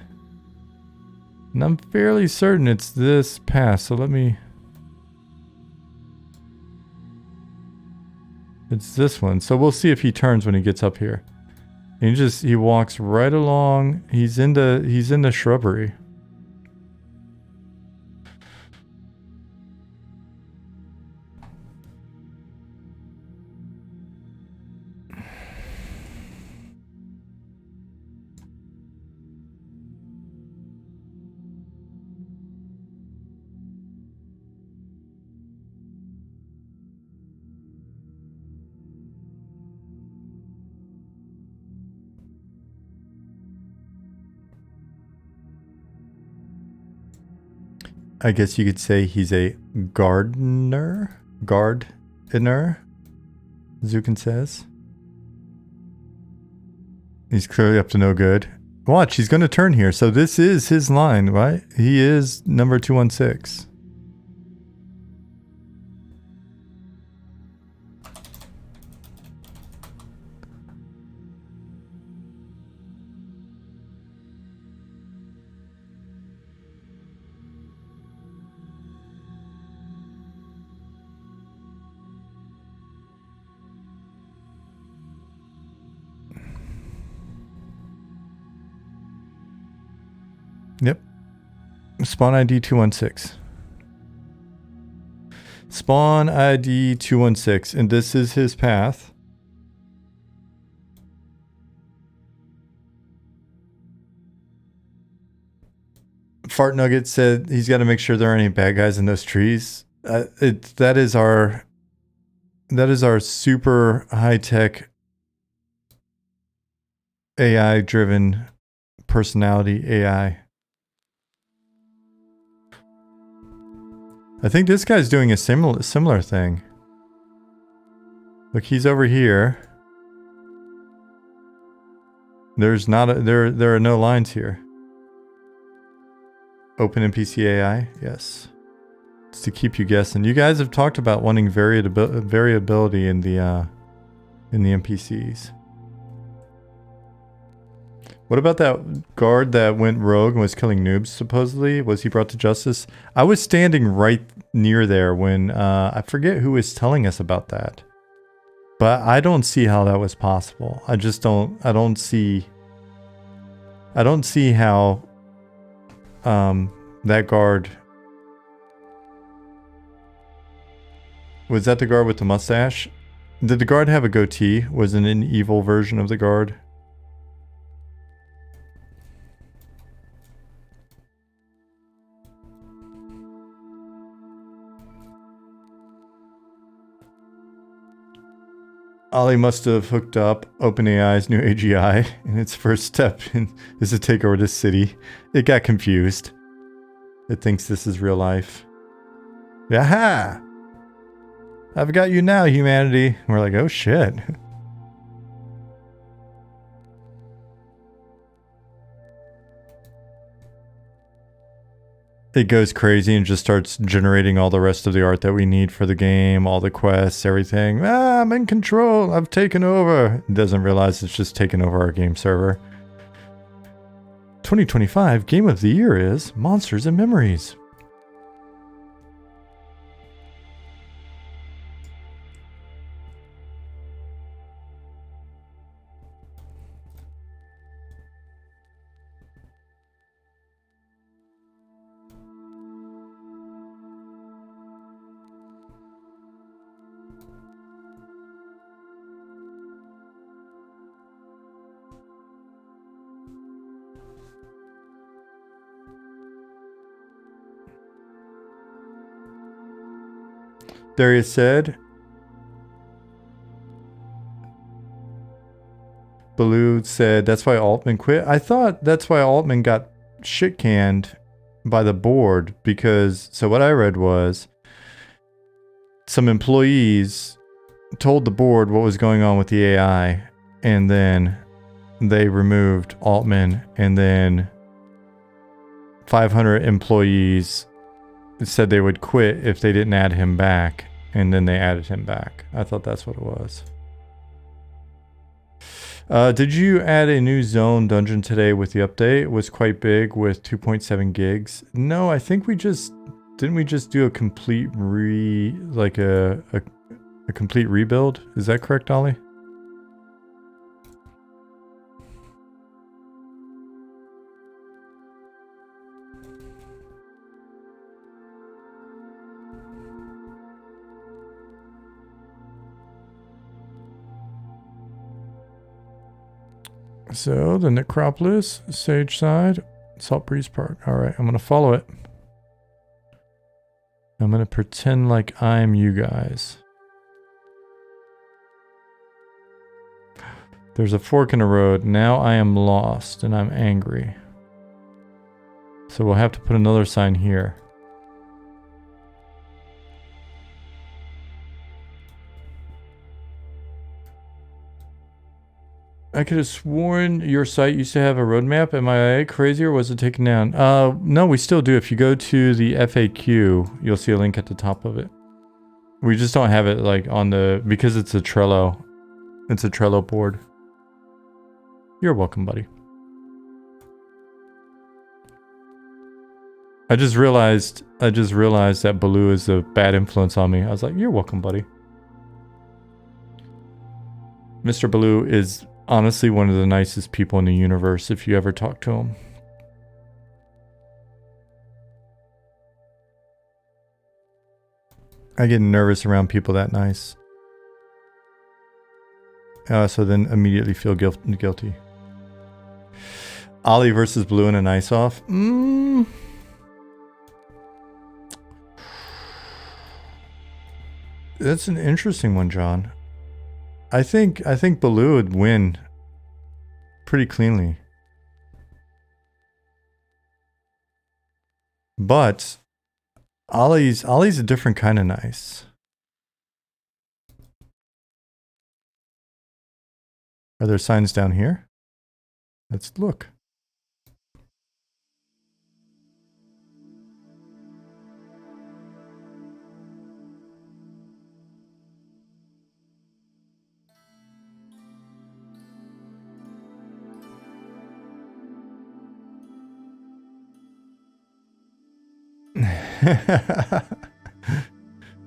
and I'm fairly certain it's this path, so let me... It's this one, so we'll see if he turns when he gets up here. And he walks right along, he's in the shrubbery. I guess you could say he's a gardener? Gardener? Zukin says. He's clearly up to no good. Watch, he's going to turn here. So this is his line, right? He is number 216. Yep. Spawn ID 216. Spawn ID 216. And this is his path. Fart Nugget said he's got to make sure there aren't any bad guys in those trees. That is our super high-tech AI-driven personality AI. I think this guy's doing a similar thing. Look, he's over here. There's not a, there are no lines here. Open NPC AI, yes. It's to keep you guessing. You guys have talked about wanting variability in the NPCs. What about that guard that went rogue and was killing noobs, supposedly? Was he brought to justice? I was standing right near there when, I forget who was telling us about that. But I don't see how that was possible. I don't see how, that guard... Was that the guard with the mustache? Did the guard have a goatee? Was it an evil version of the guard? Ollie must have hooked up OpenAI's new AGI, and its first step is to take over this city. It got confused. It thinks this is real life. Yeah. I've got you now, humanity. And we're like, oh shit. It goes crazy and just starts generating all the rest of the art that we need for the game, all the quests, everything. Ah, I'm in control. I've taken over. It doesn't realize it's just taken over our game server. 2025 Game of the Year is Monsters and Memories. Darius said, Baloo said, that's why Altman quit. I thought that's why Altman got shit canned by the board because, so what I read was some employees told the board what was going on with the AI and then they removed Altman and then 500 employees said they would quit if they didn't add him back, and then they added him back. I thought that's what it was. Did you add a new zone dungeon today with the update? It was quite big with 2.7 gigs. No, I think we just didn't we just do a complete a complete rebuild? Is that correct, Ollie? So, the Necropolis, Sage Side, Salt Breeze Park. Alright, I'm going to follow it. I'm going to pretend like I'm you guys. There's a fork in the road. Now I am lost and I'm angry. So we'll have to put another sign here. I could have sworn your site used to have a roadmap. Am I crazy or was it taken down? No, we still do. If you go to the FAQ, you'll see a link at the top of it. We just don't have it like on the, because it's a Trello. It's a Trello board. You're welcome, buddy. I just realized that Baloo is a bad influence on me. I was like, you're welcome, buddy. Mr. Baloo is honestly one of the nicest people in the universe if you ever talk to him. I get nervous around people that nice. So then immediately feel guilty. Ollie versus Blue in a nice off. That's an interesting one, John. I think Baloo would win pretty cleanly. But Ollie's a different kind of nice. Are there signs down here? Let's look.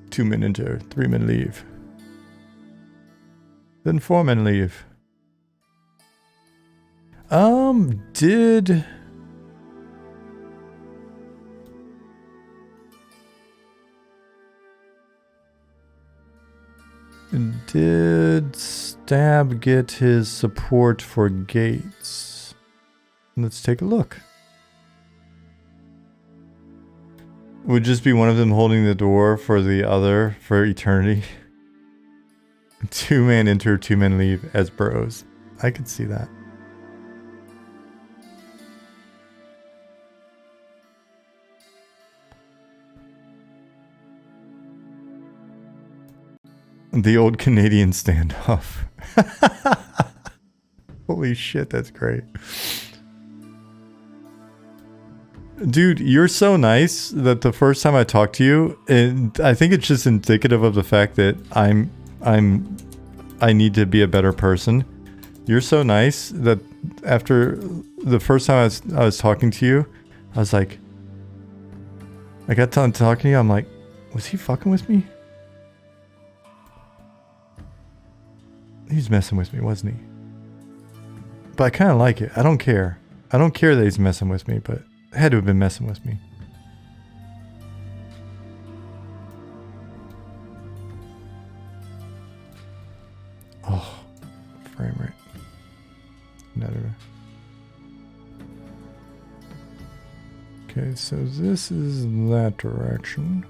Two men enter, 3 men leave. Then 4 men leave. Did Stab get his support for gates? Let's take a look. Would just be one of them holding the door for the other for eternity. 2 men enter, 2 men leave as bros. I could see that. The old Canadian standoff. Holy shit, that's great. Dude, you're so nice that the first time I talked to you, and I think it's just indicative of the fact that I need to be a better person. You're so nice that after the first time I was talking to you, I was like, I got done talking to you, I'm like, was he fucking with me? He's messing with me, wasn't he? But I kind of like it. I don't care. I don't care that he's messing with me, but had to have been messing with me. Oh, frame rate. Another. Okay, so this is that direction.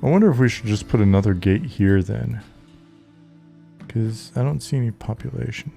I wonder if we should just put another gate here then. Because I don't see any population.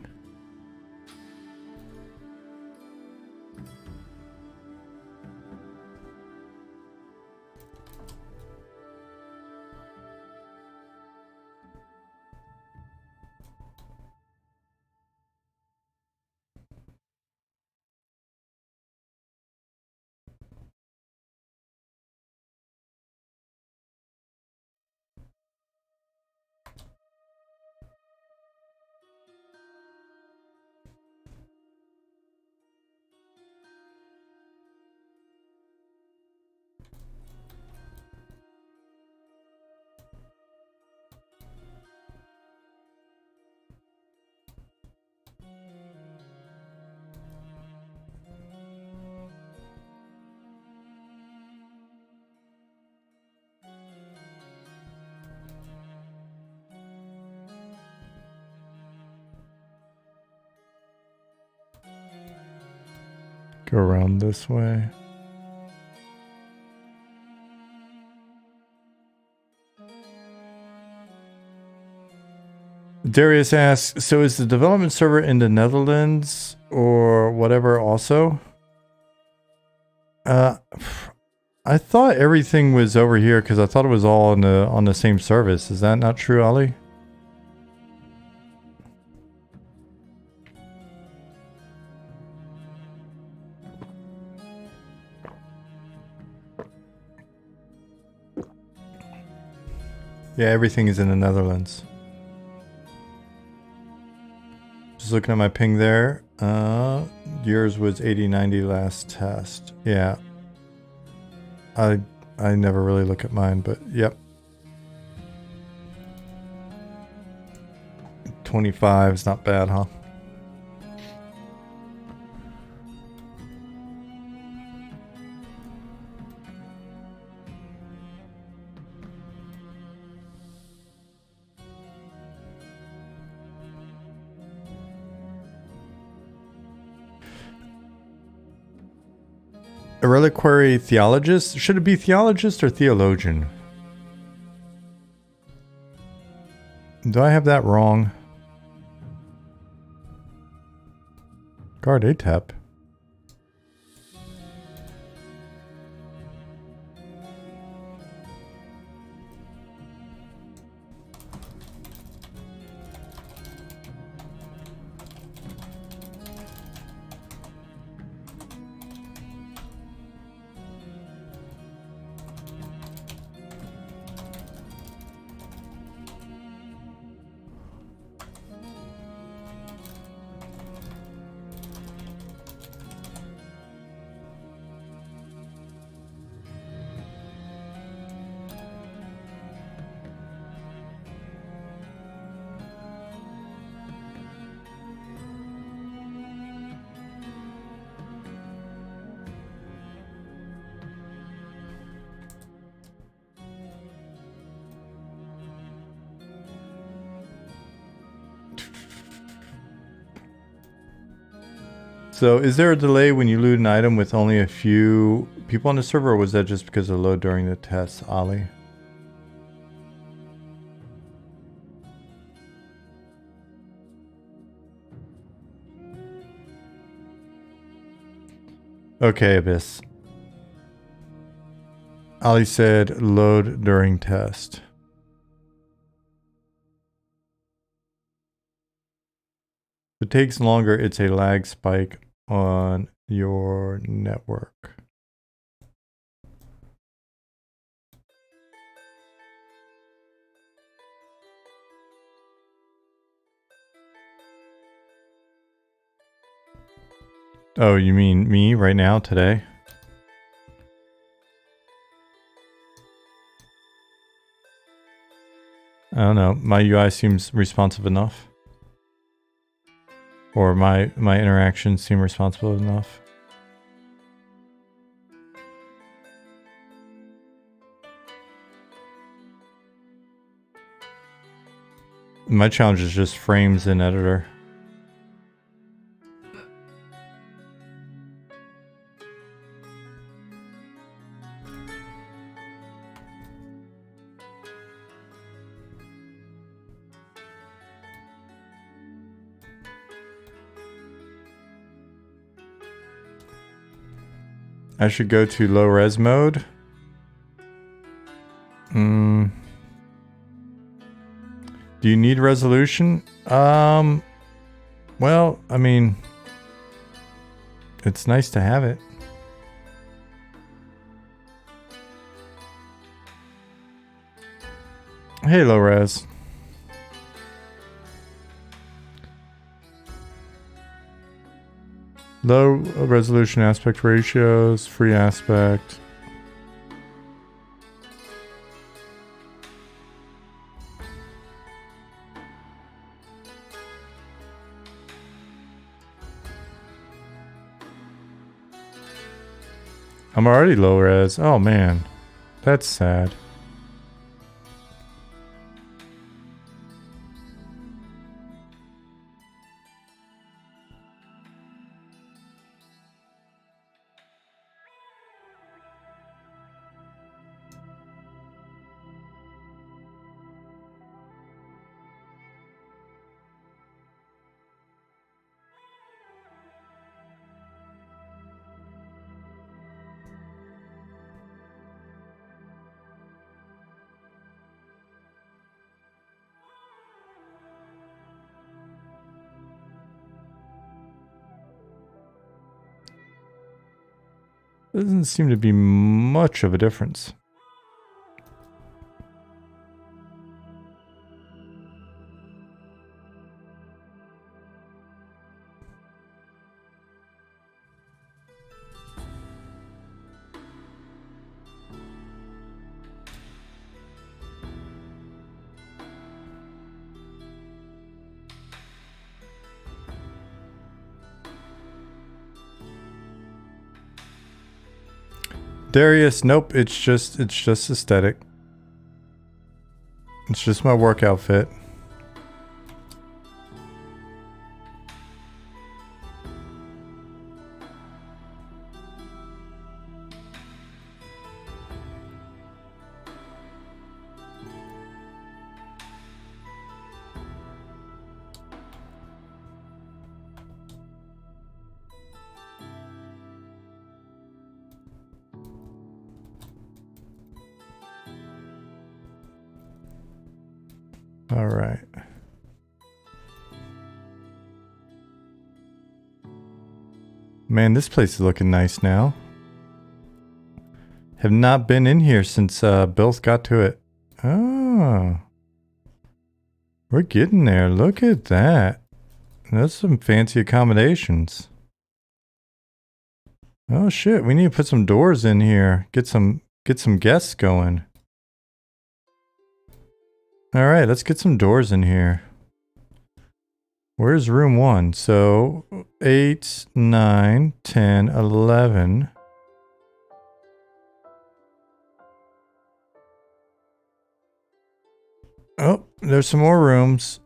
Go around this way. Darius asks, so is the development server in the Netherlands or whatever also? I thought everything was over here because I thought it was all on the same service. Is that not true, Ali? Yeah, everything is in the Netherlands. Just looking at my ping there. Yours was 8090 last test. Yeah. I never really look at mine, but yep. 25 is not bad, huh? A reliquary theologist? Should it be theologist or theologian? Do I have that wrong? Guard ATAP. So is there a delay when you loot an item with only a few people on the server, or was that just because of load during the test, Ali? Okay, Abyss. Ali said load during test. If it takes longer, it's a lag spike on your network. Oh, you mean me right now, today? I don't know. My UI seems responsive enough. Or my interactions seem responsible enough. My challenge is just frames in editor. I should go to low res mode. Do you need resolution? Well, I mean, it's nice to have it. Hey, low res. Low resolution aspect ratios, free aspect. I'm already low res. Oh man, that's sad. Doesn't seem to be much of a difference. Darius, nope, it's just aesthetic. It's just my work outfit. All right. Man, this place is looking nice now. Have not been in here since Bill's got to it. Oh. We're getting there. Look at that. That's some fancy accommodations. Oh shit, we need to put some doors in here. Get some guests going. Alright, let's get some doors in here. Where's room 1? So 8, 9, 10, 11. Oh, there's some more rooms.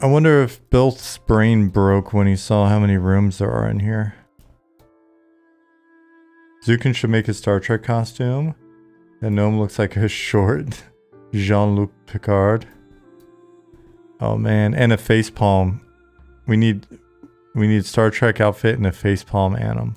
I wonder if Bill's brain broke when he saw how many rooms there are in here. Zukin should make a Star Trek costume. That gnome looks like a short Jean-Luc Picard. Oh man, and a facepalm. We need Star Trek outfit and a facepalm anim.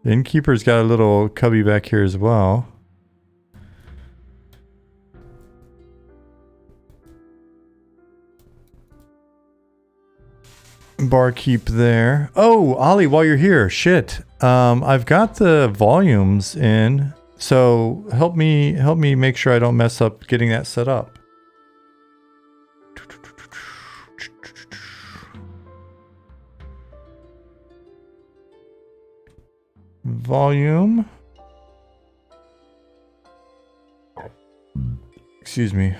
The innkeeper's got a little cubby back here as well. Barkeep there. Oh, Ollie, while you're here, shit. I've got the volumes in, so help me make sure I don't mess up getting that set up. Volume. Excuse me.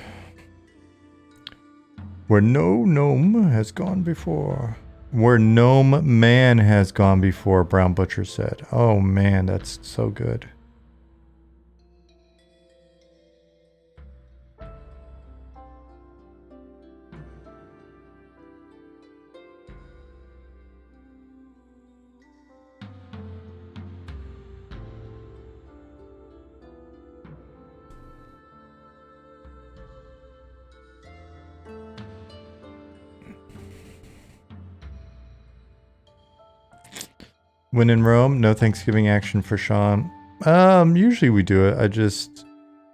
Where no gnome has gone before. Where gnome man has gone before, Brown Butcher said. Oh man, that's so good. When in Rome, no Thanksgiving action for Sean. Usually we do it.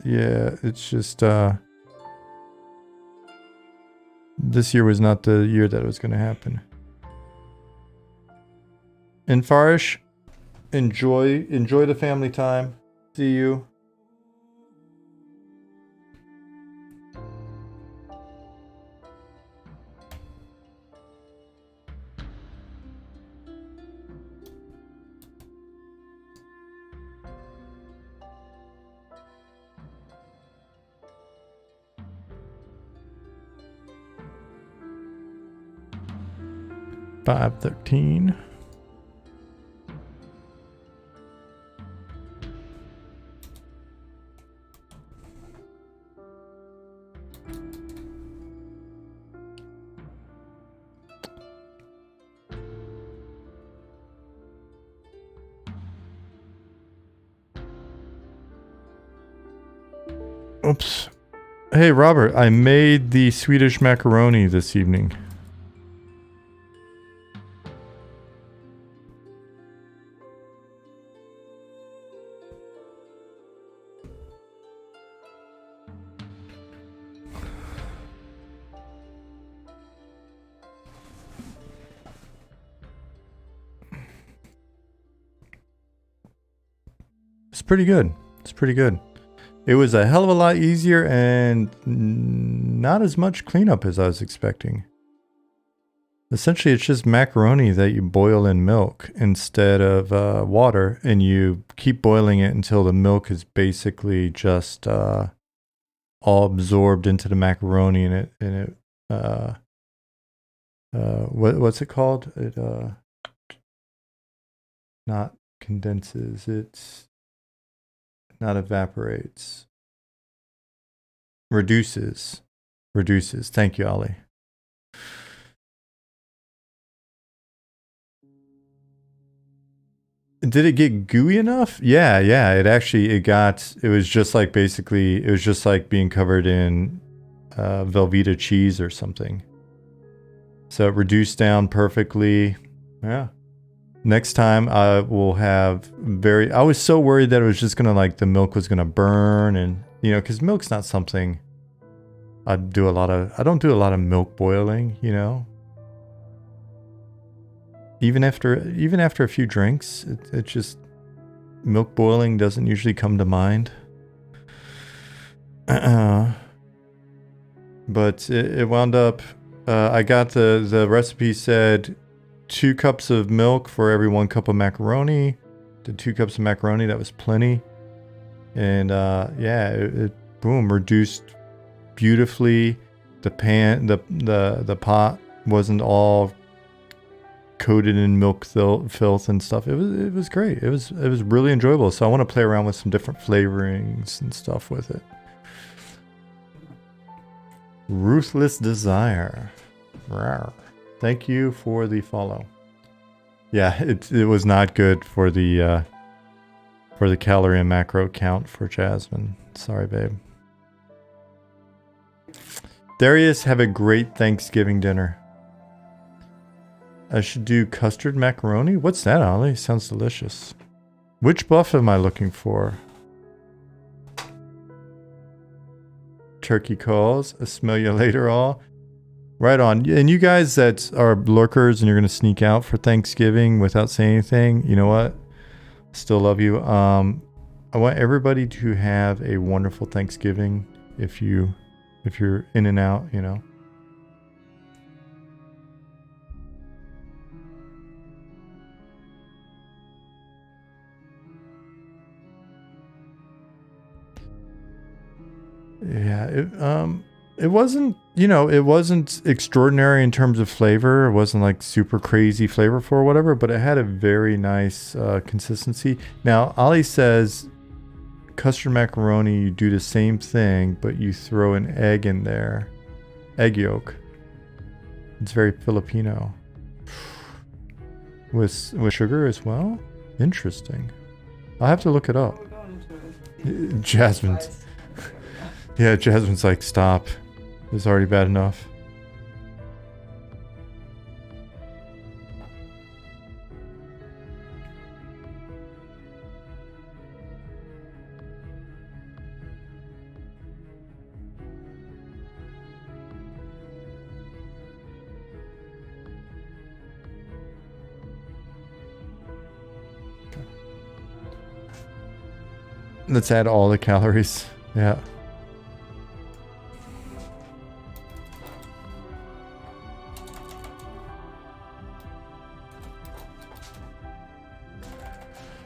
Yeah, it's just, this year was not the year that it was going to happen. And Farish, enjoy the family time. See you. $5.13. Oops. Hey, Robert, I made the Swedish macaroni this evening. It's pretty good. It's pretty good. It was a hell of a lot easier and not as much cleanup as I was expecting. Essentially, it's just macaroni that you boil in milk instead of water, and you keep boiling it until the milk is basically just all absorbed into the macaroni, and what's it called? It not condenses. It's not evaporates. Reduces. Thank you, Ollie. Did it get gooey enough? Yeah. It was just like being covered in Velveeta cheese or something. So it reduced down perfectly. Yeah. Next time I will have I was so worried that it was just gonna the milk was gonna burn, and because milk's not something I don't do a lot of milk boiling, Even after a few drinks, it just milk boiling doesn't usually come to mind. But it wound up. I got the recipe said 2 cups of milk for every 1 cup of macaroni. Did 2 cups of macaroni. That was plenty. And it boom, reduced beautifully. The pan, the pot wasn't all coated in milk filth and stuff. It was great. It was really enjoyable. So I want to play around with some different flavorings and stuff with it. Ruthless Desire. Rawr. Thank you for the follow. Yeah, it was not good for the calorie and macro count for Jasmine. Sorry, babe. Darius, have a great Thanksgiving dinner. I should do custard macaroni? What's that, Ollie? Sounds delicious. Which buff am I looking for? Turkey calls. I smell you later, all. Right on. And you guys that are lurkers and you're gonna sneak out for Thanksgiving without saying anything, you know what? Still love you. I want everybody to have a wonderful Thanksgiving. If you're in and out, you know. Yeah, it wasn't, you know, it wasn't extraordinary in terms of flavor. It wasn't like super crazy flavorful or whatever, but it had a very nice consistency. Now, Ali says custard macaroni, you do the same thing, but you throw an egg in there. Egg yolk. It's very Filipino. With sugar as well? Interesting. I'll have to look it up. Jasmine's. Yeah, Jasmine's like, stop. It's already bad enough. Let's add all the calories. Yeah.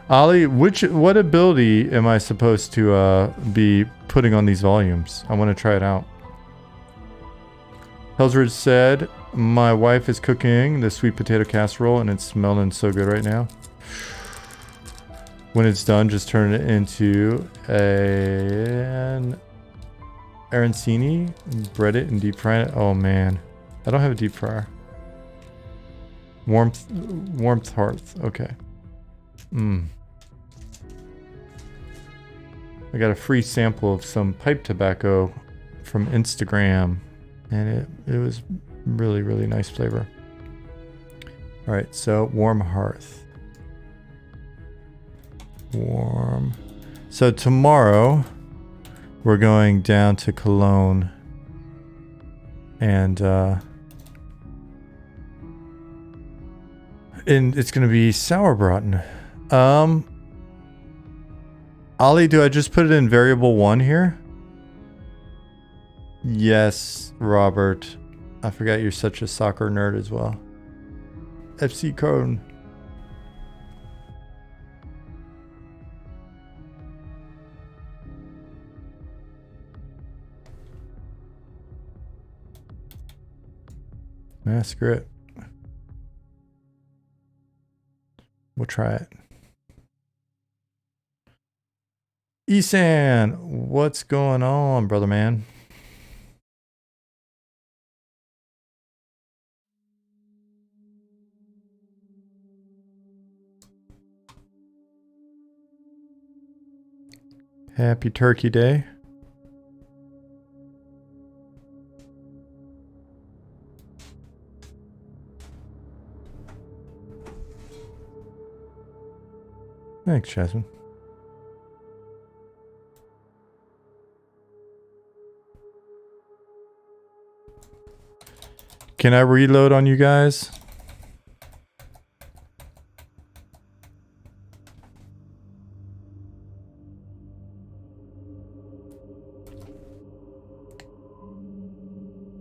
Ali, what ability am I supposed to be putting on these volumes? I want to try it out. Hellsridge said, my wife is cooking the sweet potato casserole and it's smelling so good right now. When it's done, just turn it into an arancini, bread it and deep fry it. Oh man, I don't have a deep fryer. Warmth hearth, okay. I got a free sample of some pipe tobacco from Instagram, and it was really, really nice flavor. All right, so warm hearth. Warm. So tomorrow, we're going down to Cologne, and it's going to be sauerbraten. Ali, do I just put it in variable 1 here? Yes, Robert. I forgot you're such a soccer nerd as well. FC Köln. Yeah, screw it. We'll try it. Isan, what's going on, brother man? Happy Turkey Day. Thanks, Jasmine. Can I reload on you guys?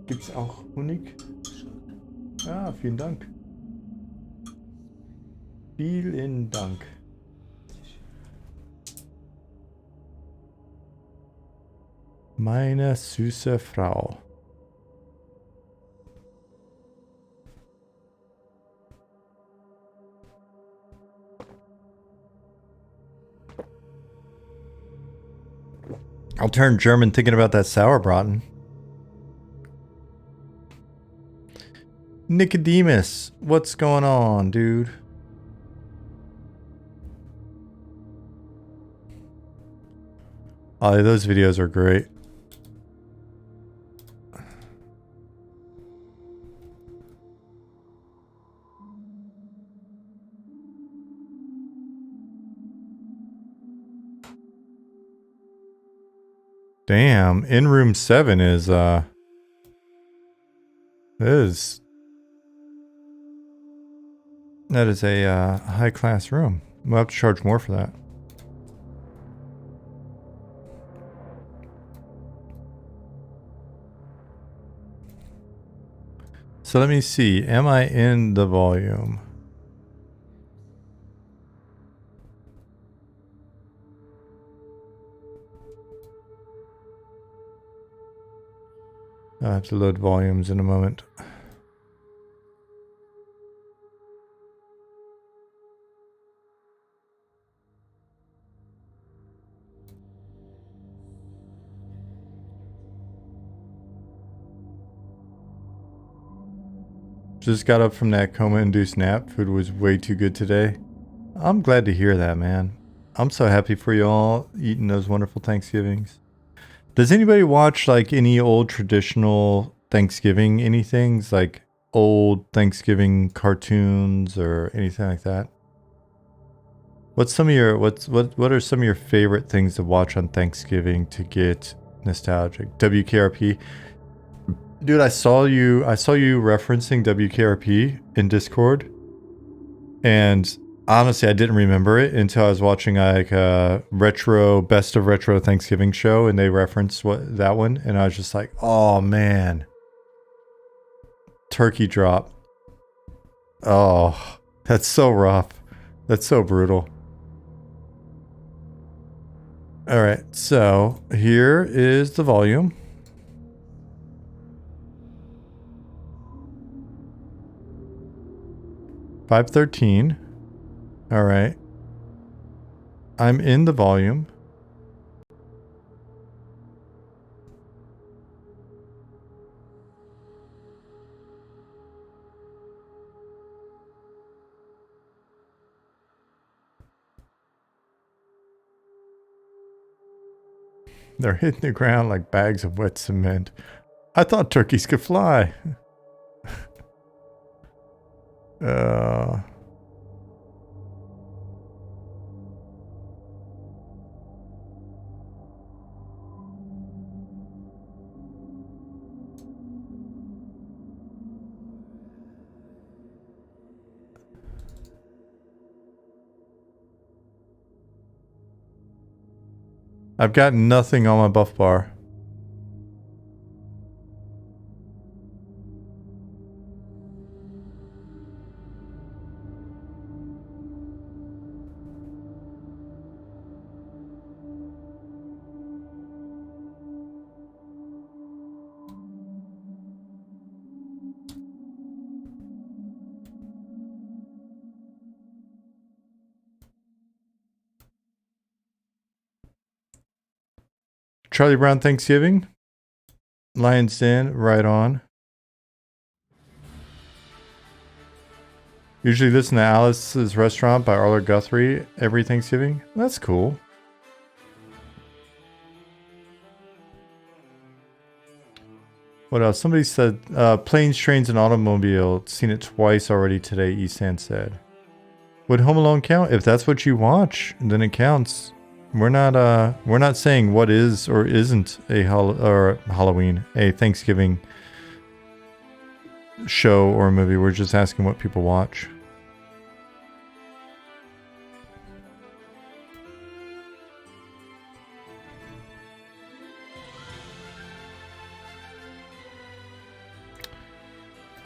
Gibt's auch Honig? Ah, vielen Dank. Vielen Dank. Meine süße Frau. I'll turn German thinking about that sauerbraten. Nicodemus, what's going on, dude? Oh, those videos are great. Damn, in room 7 is that is a high class room. We'll have to charge more for that. So let me see. Am I in the volume? I'll have to load volumes in a moment. Just got up from that coma-induced nap. Food was way too good today. I'm glad to hear that, man. I'm so happy for you all eating those wonderful Thanksgivings. Does anybody watch like any old traditional Thanksgiving anythings, like old Thanksgiving cartoons or anything like that? What's some of your what are some of your favorite things to watch on Thanksgiving to get nostalgic? WKRP. Dude, I saw you referencing WKRP in Discord, and honestly, I didn't remember it until I was watching like a retro best of retro Thanksgiving show, and they referenced that one, and I was just like, oh man, turkey drop. Oh, that's so rough. That's so brutal. All right, so here is the volume. $513. All right. I'm in the volume. They're hitting the ground like bags of wet cement. I thought turkeys could fly. I've got nothing on my buff bar. Charlie Brown Thanksgiving. Lion's Den, right on. Usually listen to Alice's Restaurant by Arlo Guthrie every Thanksgiving. That's cool. What else? Somebody said Planes, Trains, and Automobile. Seen it twice already today, Eastan said. Would Home Alone count? If that's what you watch, then it counts. We're not saying what is or isn't a Halloween, a Thanksgiving show or movie. We're just asking what people watch.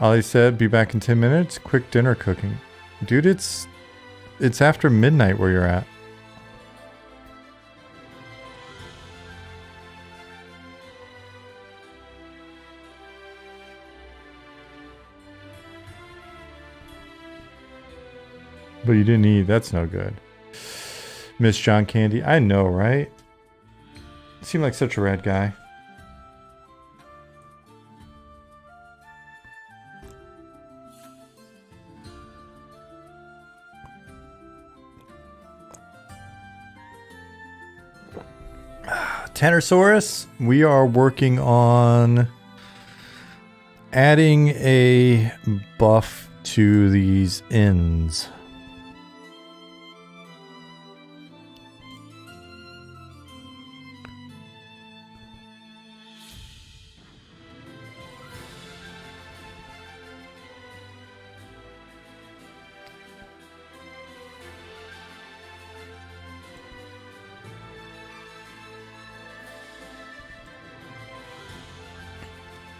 Ollie said, be back in 10 minutes. Quick dinner cooking. Dude, it's after midnight where you're at. But you didn't eat. That's no good. Miss John Candy. I know, right? Seemed like such a rad guy. Tannersaurus, we are working on adding a buff to these inns.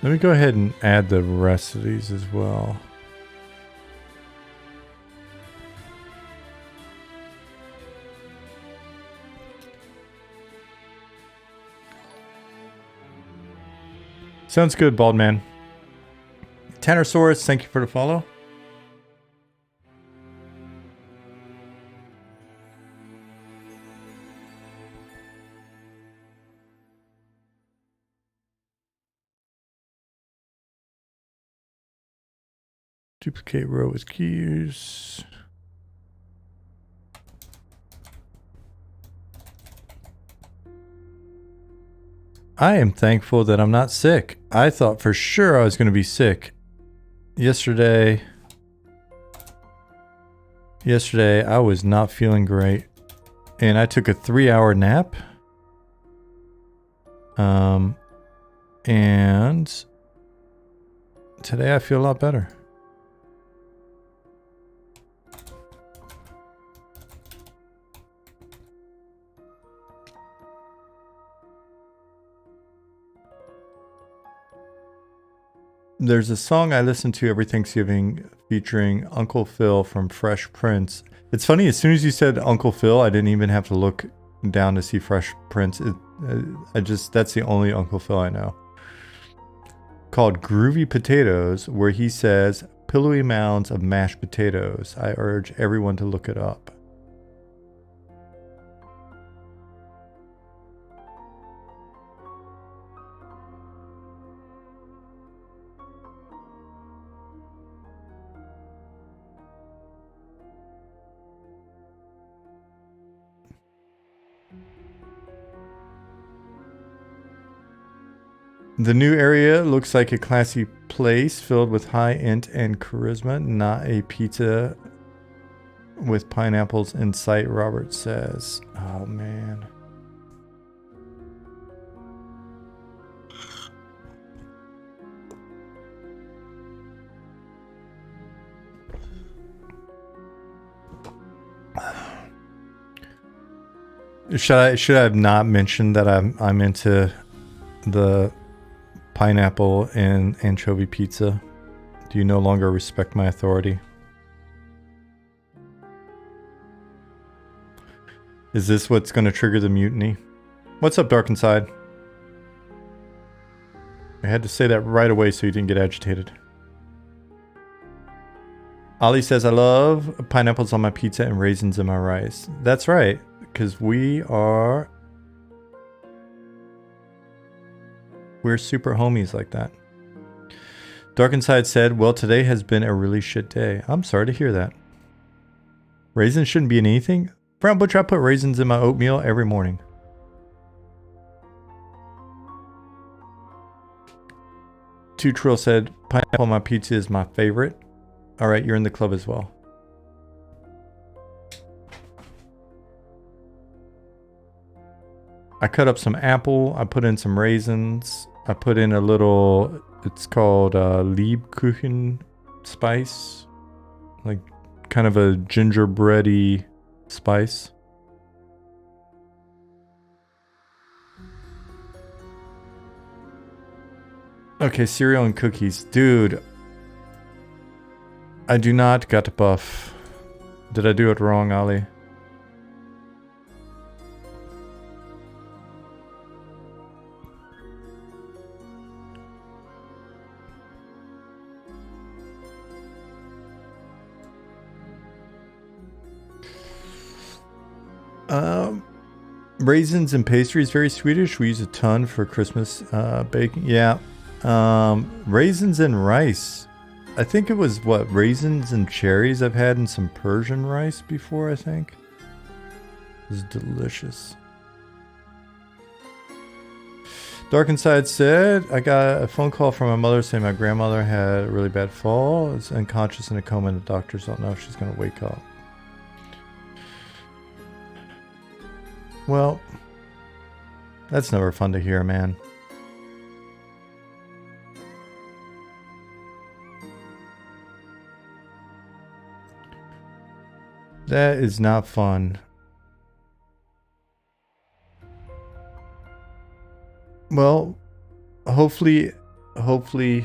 Let me go ahead and add the rest of these as well. Sounds good, Bald Man. Tannersaurus, thank you for the follow. Duplicate row with keys. I am thankful that I'm not sick. I thought for sure I was going to be sick. Yesterday I was not feeling great. And I took a 3-hour nap. And today I feel a lot better. There's a song I listen to every Thanksgiving featuring Uncle Phil from Fresh Prince. It's funny, as soon as you said Uncle Phil, I didn't even have to look down to see Fresh Prince. That's the only Uncle Phil I know. Called Groovy Potatoes, where he says, pillowy mounds of mashed potatoes. I urge everyone to look it up. The new area looks like a classy place filled with high int and charisma, not a pizza with pineapples in sight, Robert says. Oh, man. Should I have not mentioned that I'm into the pineapple and anchovy pizza? Do you no longer respect my authority? Is this what's going to trigger the mutiny? What's up, Dark Inside? I had to say that right away so you didn't get agitated. Ali says, I love pineapples on my pizza and raisins in my rice. That's right, because we're super homies like that. Dark Inside said, well, today has been a really shit day. I'm sorry to hear that. Raisins shouldn't be in anything? Brown Butcher, I put raisins in my oatmeal every morning. Two Trill said, pineapple on my pizza is my favorite. All right, you're in the club as well. I cut up some apple. I put in some raisins. I put in a little, it's called Liebkuchen spice. Like kind of a gingerbready spice. Okay, cereal and cookies. Dude, I do not got to buff. Did I do it wrong, Ali? Raisins and pastry is very Swedish. We use a ton for Christmas baking. Yeah. Raisins and rice. I think it was, what, raisins and cherries I've had in some Persian rice before, I think. It was delicious. Dark Inside said, I got a phone call from my mother saying my grandmother had a really bad fall. Is unconscious in a coma and the doctors don't know if she's going to wake up. Well, that's never fun to hear, man. That is not fun. Well, hopefully hopefully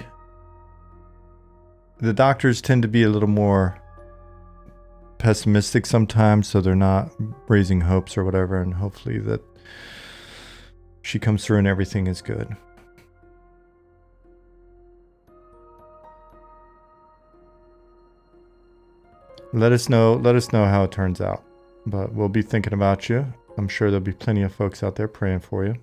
the doctors tend to be a little more pessimistic sometimes, so they're not raising hopes or whatever, and hopefully that she comes through and everything is good. Let us know how it turns out. But we'll be thinking about you. I'm sure there'll be plenty of folks out there praying for you.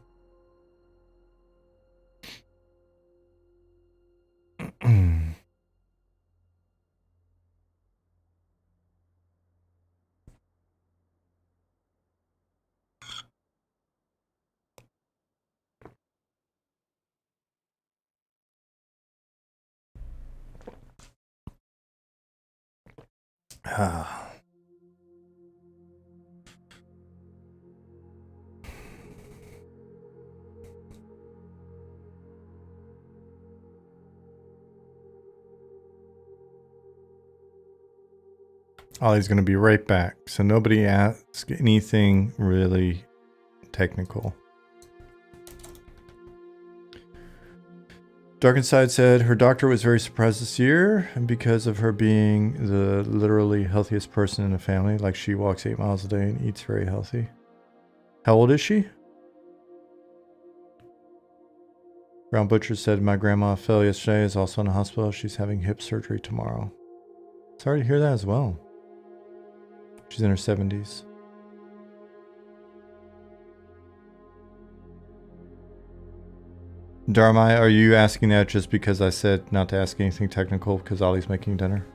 Ollie's going to be right back, so nobody ask anything really technical. Darkenside said her doctor was very surprised this year because of her being the literally healthiest person in the family. Like, she walks 8 miles a day and eats very healthy. How old is she? Brown Butcher said my grandma fell yesterday, is also in the hospital. She's having hip surgery tomorrow. Sorry to hear that as well. She's in her 70s. Dharmai, are you asking that just because I said not to ask anything technical because Ollie's making dinner?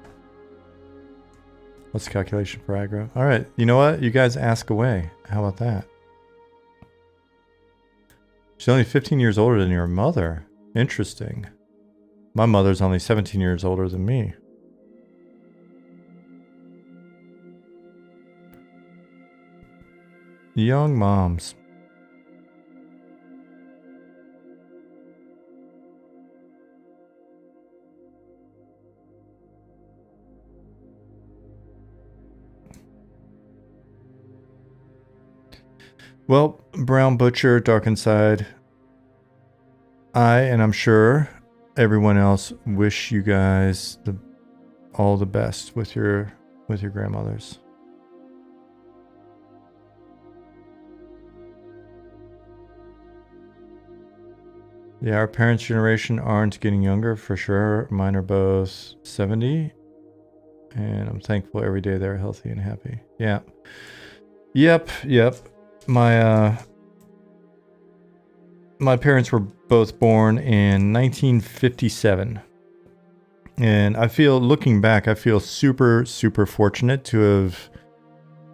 What's the calculation for aggro? All right, you know what? You guys ask away. How about that? She's only 15 years older than your mother. Interesting. My mother's only 17 years older than me. Young moms. Well, Brown Butcher, Darkenside, and I'm sure everyone else wish you guys all the best with your grandmothers. Yeah, our parents' generation aren't getting younger for sure. Mine are both 70, and I'm thankful every day they're healthy and happy. Yeah. Yep. My parents were both born in 1957. And I feel, looking back, I feel super, super fortunate to have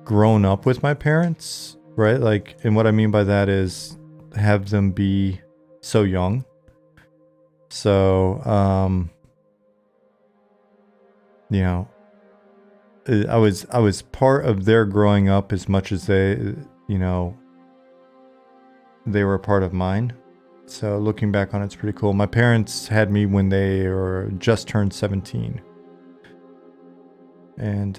grown up with my parents, right? Like, and what I mean by that is have them be so young. So, you know, I was part of their growing up as much as they, you know, they were a part of mine. So looking back on it, it's pretty cool. My parents had me when they were just turned 17. And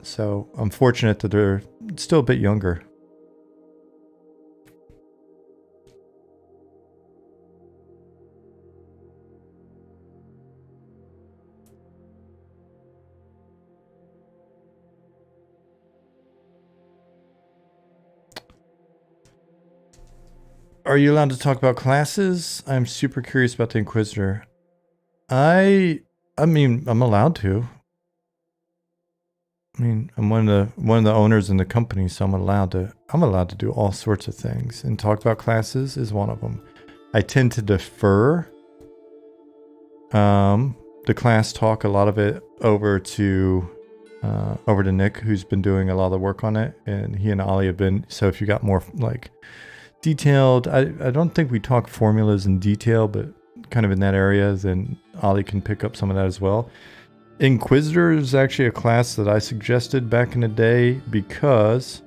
so I'm fortunate that they're still a bit younger. Are you allowed to talk about classes? I'm super curious about the Inquisitor. I mean, I'm allowed to. I mean, I'm one of the owners in the company, so I'm allowed to do all sorts of things, and talk about classes is one of them. I tend to defer the class talk, a lot of it, over to Nick, who's been doing a lot of the work on it, and he and Ollie have been. So if you got more like detailed, I don't think we talk formulas in detail, but kind of in that area, then Ollie can pick up some of that as well. Inquisitor is actually a class that I suggested back in the day because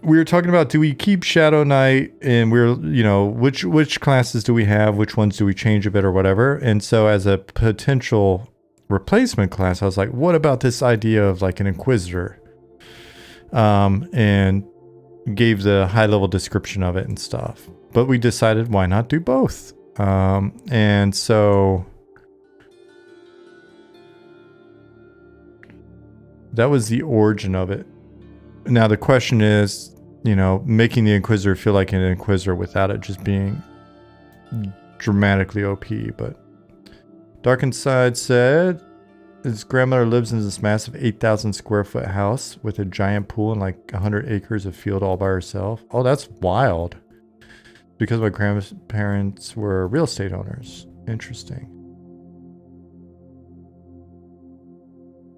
we were talking about, do we keep Shadow Knight, and we're, you know, which classes do we have, which ones do we change a bit or whatever. And so as a potential replacement class, I was like, what about this idea of like an Inquisitor? And gave the high level description of it and stuff. But we decided, why not do both? And so that was the origin of it. Now the question is, making the Inquisitor feel like an Inquisitor without it just being dramatically OP. But Dark Inside said his grandmother lives in this massive 8,000 square foot house with a giant pool and like 100 acres of field all by herself. Oh, that's wild. Because my grandparents were real estate owners. Interesting.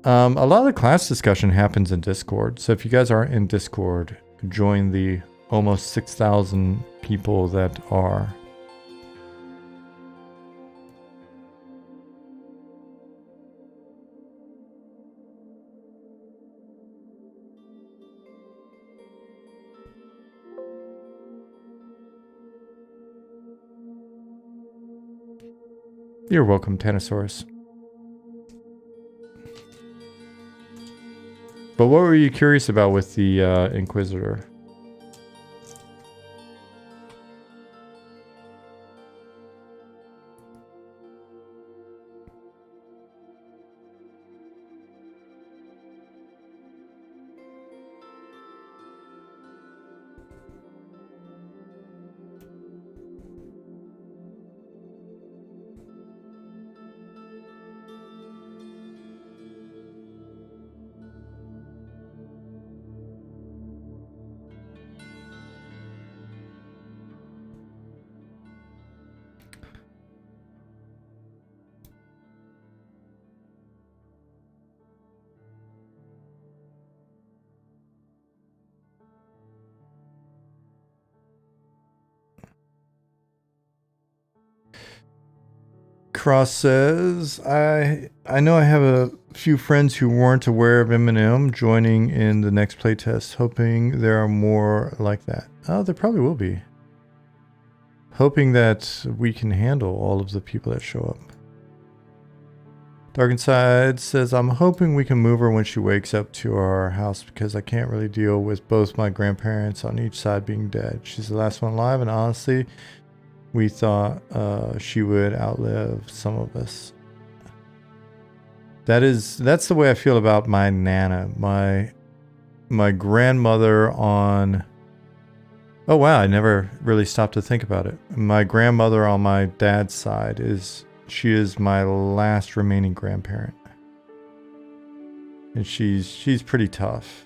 A lot of the class discussion happens in Discord. So if you guys aren't in Discord, join the almost 6,000 people that are. You're welcome, Tanosaurus. But what were you curious about with the Inquisitor? Cross says, I know I have a few friends who weren't aware of M&M joining in the next playtest, hoping there are more like that. Oh, there probably will be. Hoping that we can handle all of the people that show up. Dark Inside says, I'm hoping we can move her when she wakes up to our house because I can't really deal with both my grandparents on each side being dead. She's the last one alive, and honestly, we thought she would outlive some of us. That's the way I feel about my Nana. My grandmother on... Oh wow, I never really stopped to think about it. My grandmother on my dad's side she is my last remaining grandparent. And she's pretty tough.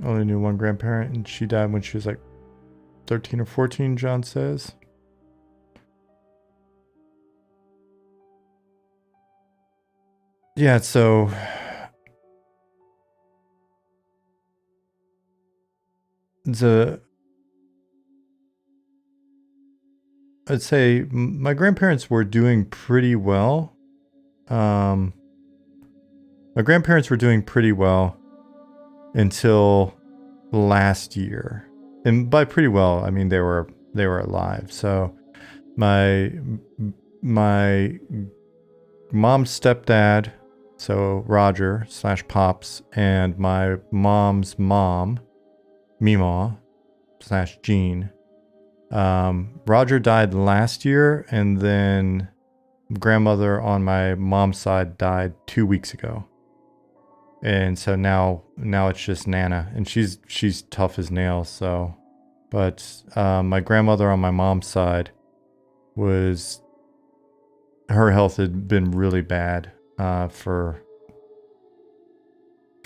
Only knew one grandparent, and she died when she was like 13 or 14, John says. Yeah, so... I'd say my grandparents were doing pretty well. My grandparents were doing pretty well until last year, and by pretty well, I mean they were alive. So my mom's stepdad, so Roger / Pops, and my mom's mom, Meemaw / Jean. Roger died last year, and then grandmother on my mom's side died 2 weeks ago. And so now it's just Nana, and she's tough as nails. So, but my grandmother on my mom's side her health had been really bad for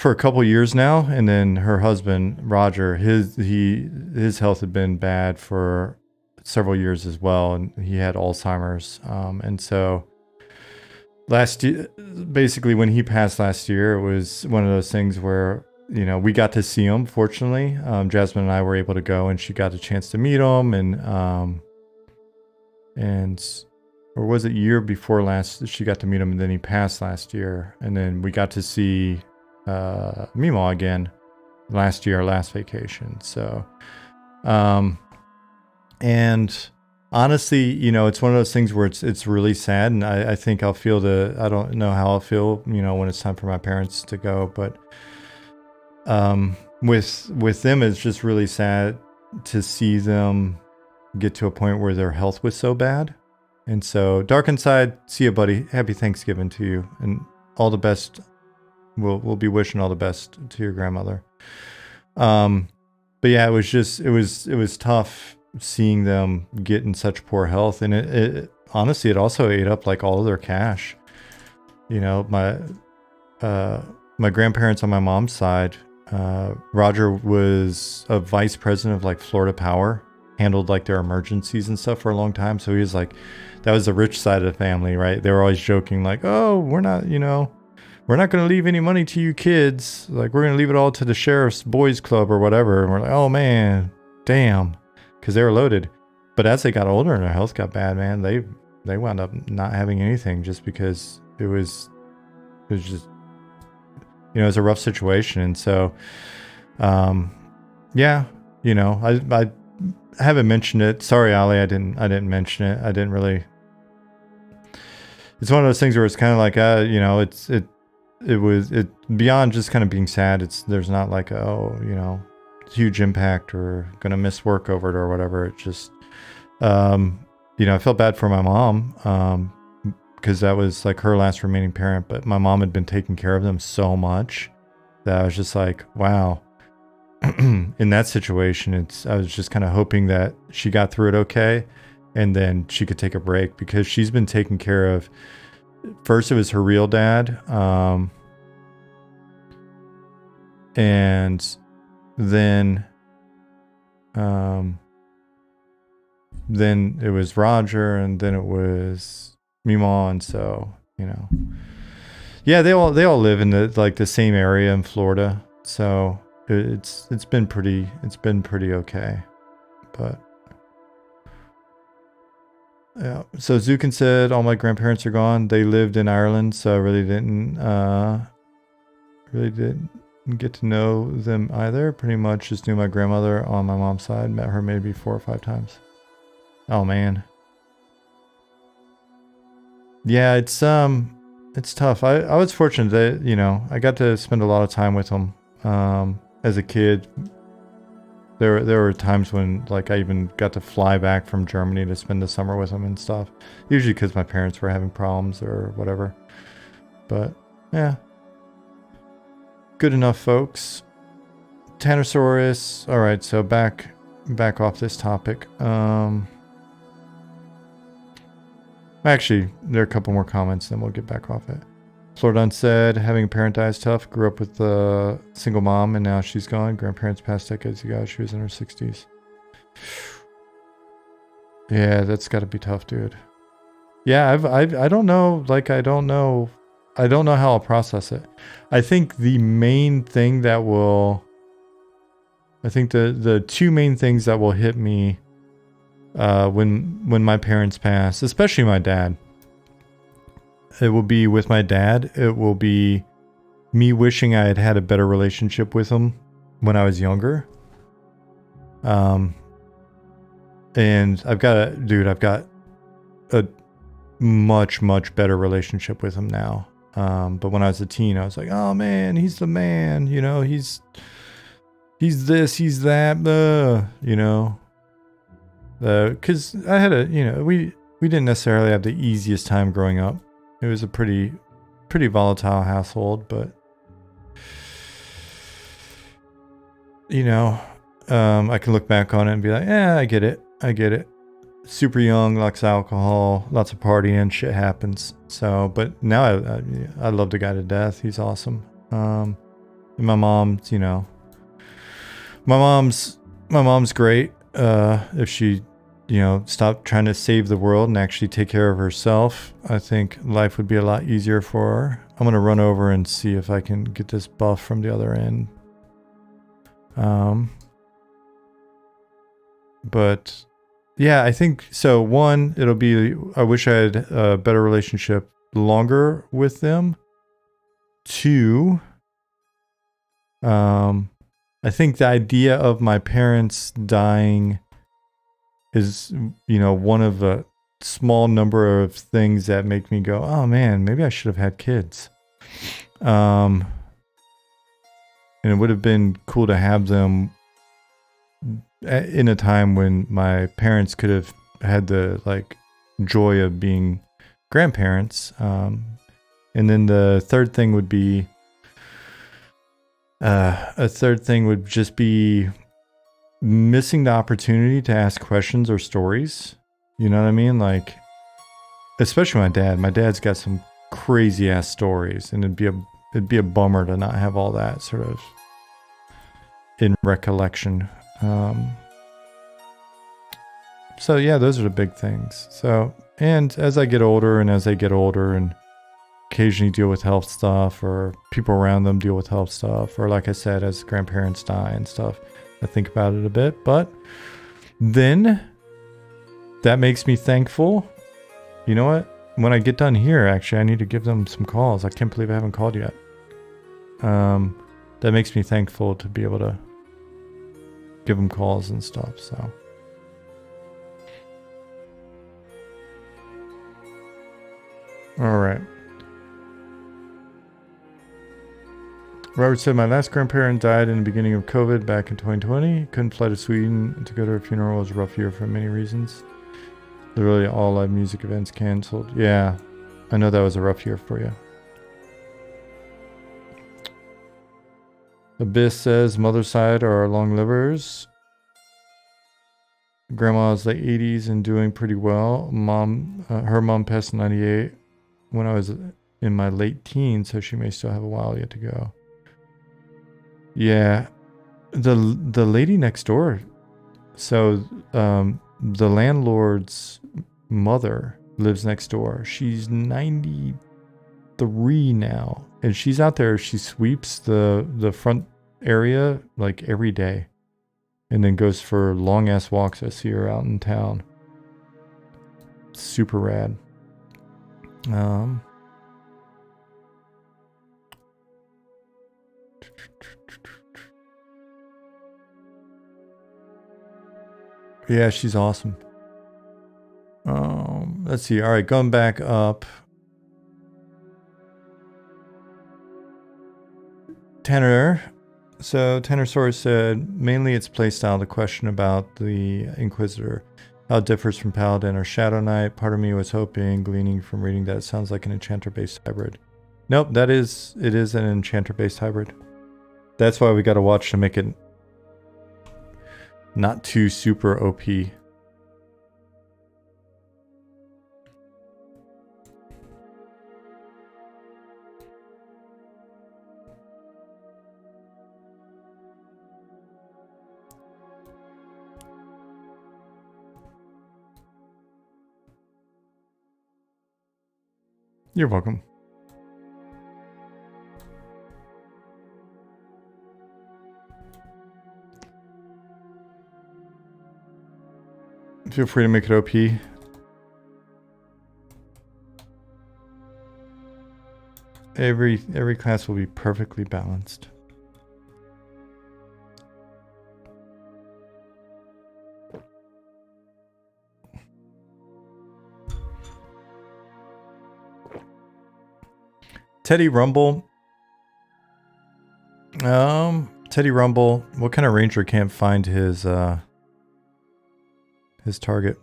a couple years now, and then her husband Roger, his health had been bad for several years as well, and he had Alzheimer's, and so. Last year, basically when he passed last year, it was one of those things where, we got to see him, fortunately. Jasmine and I were able to go, and she got a chance to meet him, or was it year before last she got to meet him, and then he passed last year, and then we got to see Meemaw again last year, last vacation. So, and honestly, you know, it's one of those things where it's really sad, and I think I'll feel I don't know how I'll feel, you know, when it's time for my parents to go, but with them, it's just really sad to see them get to a point where their health was so bad. And so, Dark Inside, see you, buddy. Happy Thanksgiving to you, and all the best. We'll be wishing all the best to your grandmother. But yeah, it was tough seeing them get in such poor health, and it honestly, it also ate up like all of their cash. You know, my grandparents on my mom's side, Roger was a vice president of like Florida Power, handled like their emergencies and stuff for a long time. So he was like, that was the rich side of the family, right? They were always joking like, oh, we're not going to leave any money to you kids. Like, we're going to leave it all to the sheriff's boys club or whatever. And we're like, oh man, damn. Because they were loaded. But as they got older and their health got bad, man, they wound up not having anything just because it was just, you know, it was a rough situation. And so, yeah, you know, I haven't mentioned it. Sorry, Ali, I didn't mention it. I didn't really. It's one of those things where it's kind of like, you know, it was beyond just kind of being sad. There's not like, oh, you know, huge impact or gonna miss work over it or whatever. It just, you know, I felt bad for my mom, because that was like her last remaining parent, but my mom had been taking care of them so much that I was just like, wow. In that situation, I was just kind of hoping that she got through it okay, and then she could take a break, because she's been taking care of. First, it was her real dad, and then it was Roger, and then it was Mima, and so, you know, yeah, they all live in the same area in Florida, so it's been pretty okay, but. Yeah. So Zukin said, all my grandparents are gone. They lived in Ireland, so I really didn't get to know them either. Pretty much just knew my grandmother on my mom's side. Met her maybe 4 or 5 times. Oh man. Yeah, it's tough. I was fortunate that, you know, I got to spend a lot of time with them as a kid. There were times when, like, I even got to fly back from Germany to spend the summer with them and stuff. Usually because my parents were having problems or whatever. But, yeah. Good enough, folks. Tanosaurus. All right, so back off this topic. Actually, there are a couple more comments, then we'll get back off it. Flordon said, having a parent die is tough. Grew up with a single mom, and now she's gone. Grandparents passed decades ago. She was in her 60s. Yeah, that's got to be tough, dude. Yeah, I don't know. Like, I don't know how I'll process it. I think the main thing that will... I think the two main things that will hit me when my parents pass, especially my dad... It will be with my dad. It will be me wishing I had a better relationship with him when I was younger. And I've got a much, much better relationship with him now. But when I was a teen, I was like, oh man, he's the man, you know, he's this, he's that, you know, cause I had we didn't necessarily have the easiest time growing up. It was a pretty volatile household, but you know, I can look back on it and be like, yeah, I get it. Super young, lots of alcohol, lots of partying, shit happens. So, but now I love the guy to death. He's awesome. And my mom's, you know, my mom's great. If she, you know, stop trying to save the world and actually take care of herself, I think life would be a lot easier for her. I'm going to run over and see if I can get this buff from the other end. But yeah, I think so. One, it'll be, I wish I had a better relationship longer with them. Two, I think the idea of my parents dying is, one of a small number of things that make me go, oh man, maybe I should have had kids. And it would have been cool to have them in a time when my parents could have had the joy of being grandparents. And then the third thing would be, just be missing the opportunity to ask questions or stories. You know what I mean? Especially my dad. My dad's got some crazy ass stories, and it'd be a bummer to not have all that sort of in recollection. So yeah, those are the big things. So, and as I get older and occasionally deal with health stuff, or people around them deal with health stuff, or like I said, as grandparents die and stuff, I think about it a bit. But then that makes me thankful. You know what? When I get done here, actually, I need to give them some calls. I can't believe I haven't called yet. That makes me thankful to be able to give them calls and stuff. So. All right. Robert said, my last grandparent died in the beginning of COVID back in 2020. Couldn't fly to Sweden to go to her funeral. It was a rough year for many reasons. Literally all live music events canceled. Yeah, I know that was a rough year for you. Abyss says, mother's side are long livers. Grandma's late 80s and doing pretty well. Her mom passed in 98 when I was in my late teens, so she may still have a while yet to go. Yeah, the lady next door. So the landlord's mother lives next door. She's 93 now, and she's out there. She sweeps the front area every day, and then goes for long ass walks. I see her out in town. Super rad. Yeah, she's awesome. Let's see. All right, going back up. Tanner. So Tanner Soares said, mainly it's playstyle. The question about the Inquisitor, how it differs from Paladin or Shadow Knight. Part of me was hoping, gleaning from reading that it sounds like an Enchanter-based hybrid. Nope, it is an Enchanter-based hybrid. That's why we got to watch to make it not too super OP. You're welcome. Feel free to make it OP. Every class will be perfectly balanced. Teddy Rumble. Teddy Rumble. What kind of ranger can't find his target?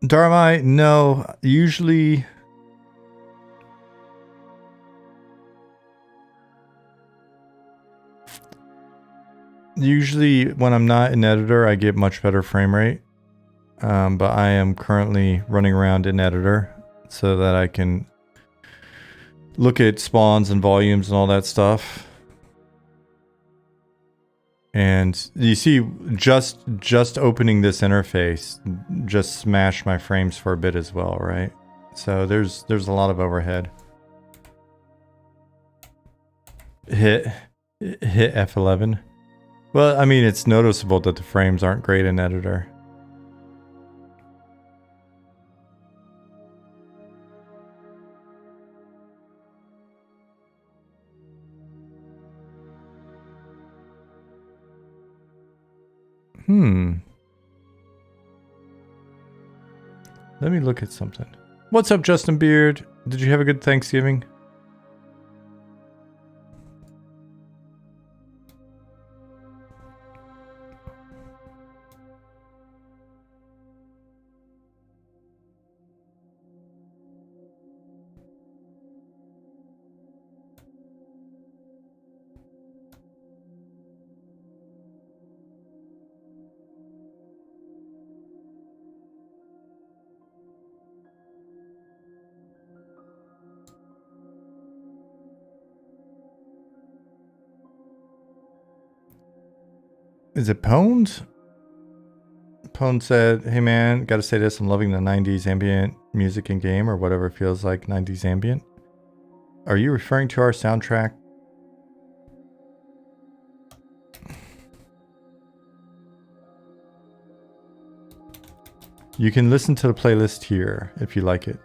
Darmai, no. Usually when I'm not an editor, I get much better frame rate. But I am currently running around in editor so that I can look at spawns and volumes and all that stuff. And you see, just opening this interface just smashed my frames for a bit as well, right? So there's a lot of overhead. Hit F11. Well, I mean, it's noticeable that the frames aren't great in editor. Let me look at something. What's up, Justin Beard? Did you have a good Thanksgiving? Is it Pones? Pone said, hey man, gotta say this, I'm loving the 90s ambient music in game or whatever feels like 90s ambient. Are you referring to our soundtrack? You can listen to the playlist here if you like it.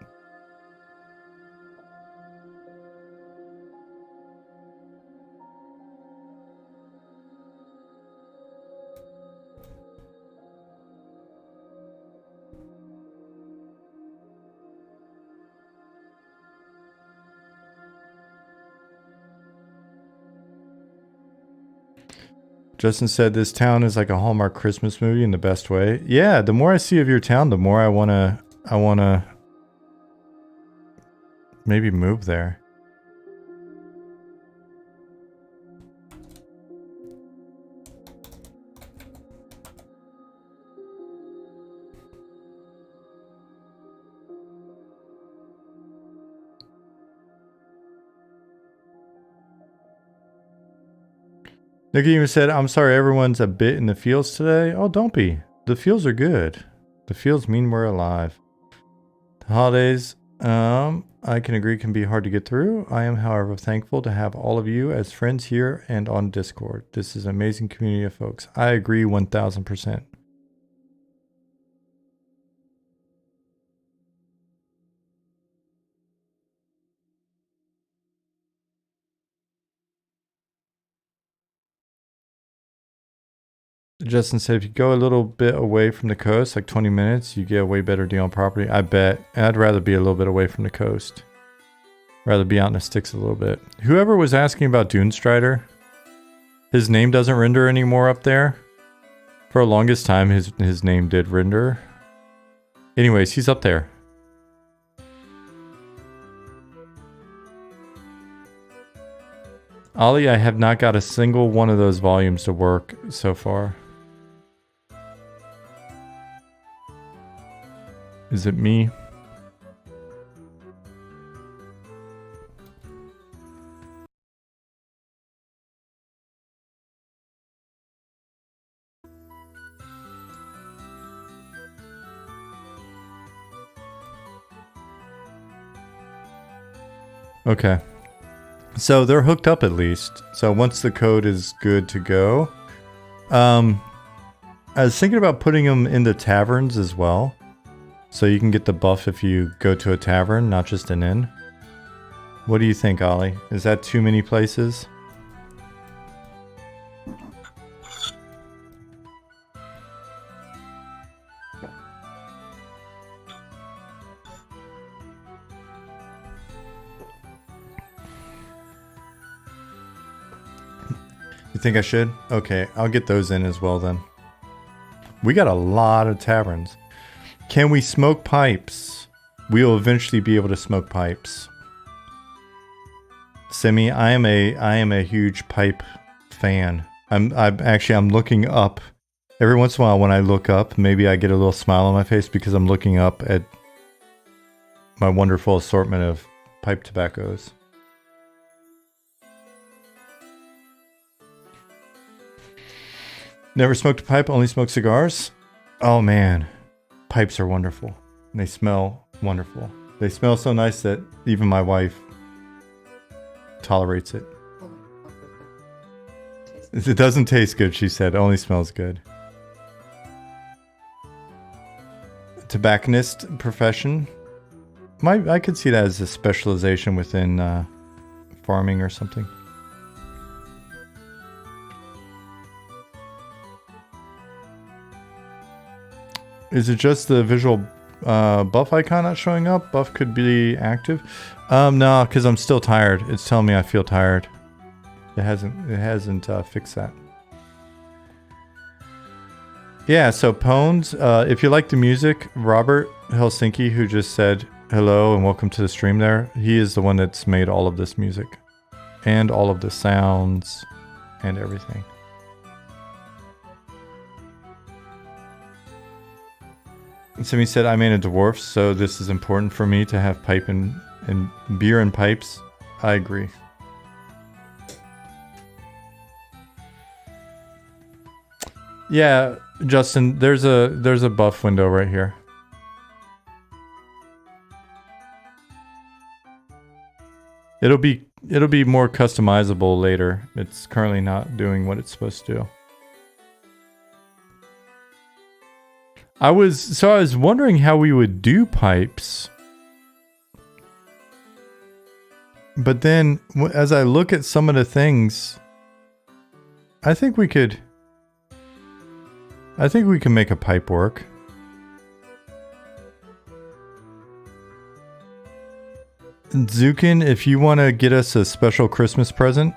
Justin said this town is like a Hallmark Christmas movie in the best way. Yeah, the more I see of your town, the more I wanna maybe move there. Nicodemus said, I'm sorry everyone's a bit in the fields today. Oh, don't be. The fields are good. The fields mean we're alive. The holidays, I can agree can be hard to get through. I am, however, thankful to have all of you as friends here and on Discord. This is an amazing community of folks. I agree 1000%. Justin said, if you go a little bit away from the coast, like 20 minutes, you get a way better deal on property. I bet. I'd rather be a little bit away from the coast. Rather be out in the sticks a little bit. Whoever was asking about Dune Strider, his name doesn't render anymore up there. For the longest time, his name did render. Anyways, he's up there. Ollie, I have not got a single one of those volumes to work so far. Is it me? Okay. So they're hooked up at least. So once the code is good to go. I was thinking about putting them into taverns as well. So you can get the buff if you go to a tavern, not just an inn. What do you think, Ollie? Is that too many places? You think I should? Okay, I'll get those in as well then. We got a lot of taverns. Can we smoke pipes? We will eventually be able to smoke pipes. Simi, I am a huge pipe fan. I'm looking up. Every once in a while when I look up, maybe I get a little smile on my face because I'm looking up at my wonderful assortment of pipe tobaccos. Never smoked a pipe, only smoked cigars? Oh man. Pipes are wonderful. And they smell wonderful. They smell so nice that even my wife tolerates it. It doesn't taste good, she said. It only smells good. Tobacconist profession. I could see that as a specialization within farming or something. Is it just the visual buff icon not showing up? Buff could be active. No, because I'm still tired. It's telling me I feel tired. It hasn't fixed that. Yeah, so Pones, if you like the music, Robert Helsinki, who just said hello and welcome to the stream there, he is the one that's made all of this music. And all of the sounds and everything. And somebody said, I'm in a dwarf, so this is important for me to have pipe and beer and pipes. I agree. Yeah, Justin, there's a buff window right here. It'll be more customizable later. It's currently not doing what it's supposed to do. I was wondering how we would do pipes. But then as I look at some of the things, I think we can make a pipe work. Zukin, if you want to get us a special Christmas present,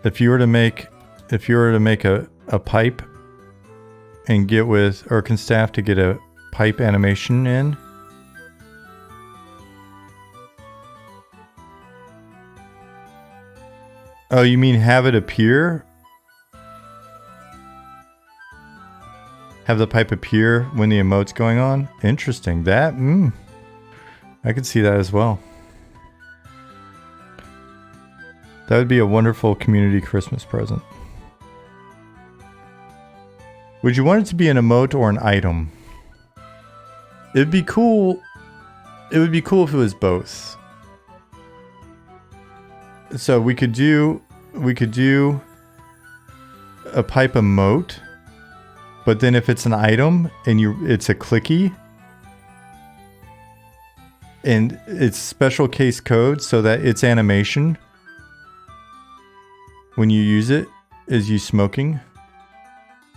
if you were to make a pipe and get with Urkin staff to get a pipe animation in, oh, you mean have it appear? Have the pipe appear when the emote's going on? Interesting. That, I could see that as well. That would be a wonderful community Christmas present. Would you want it to be an emote or an item? It'd be cool. It would be cool if it was both. So we could do a pipe emote, but then if it's an item and it's a clicky, and it's special case code so that its animation when you use it is you smoking,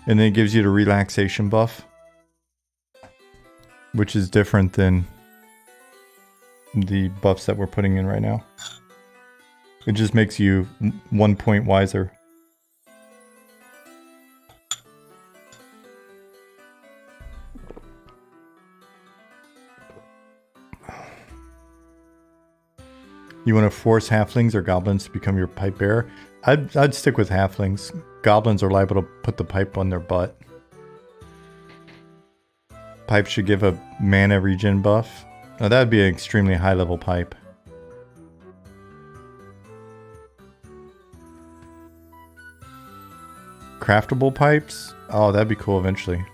and then it gives you the relaxation buff, which is different than the buffs that we're putting in right now. It just makes you 1 point wiser. You want to force halflings or goblins to become your pipe bearer? I'd stick with halflings. Goblins are liable to put the pipe on their butt. Pipe should give a mana regen buff. Now that would be an extremely high level pipe. Craftable pipes? Oh, that'd be cool eventually.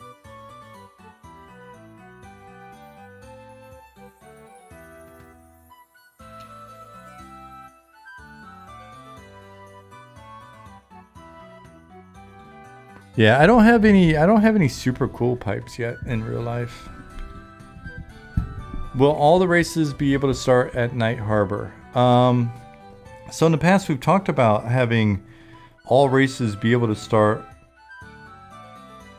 Yeah, I don't have any super cool pipes yet in real life. Will all the races be able to start at Night Harbor? So in the past we've talked about having all races be able to start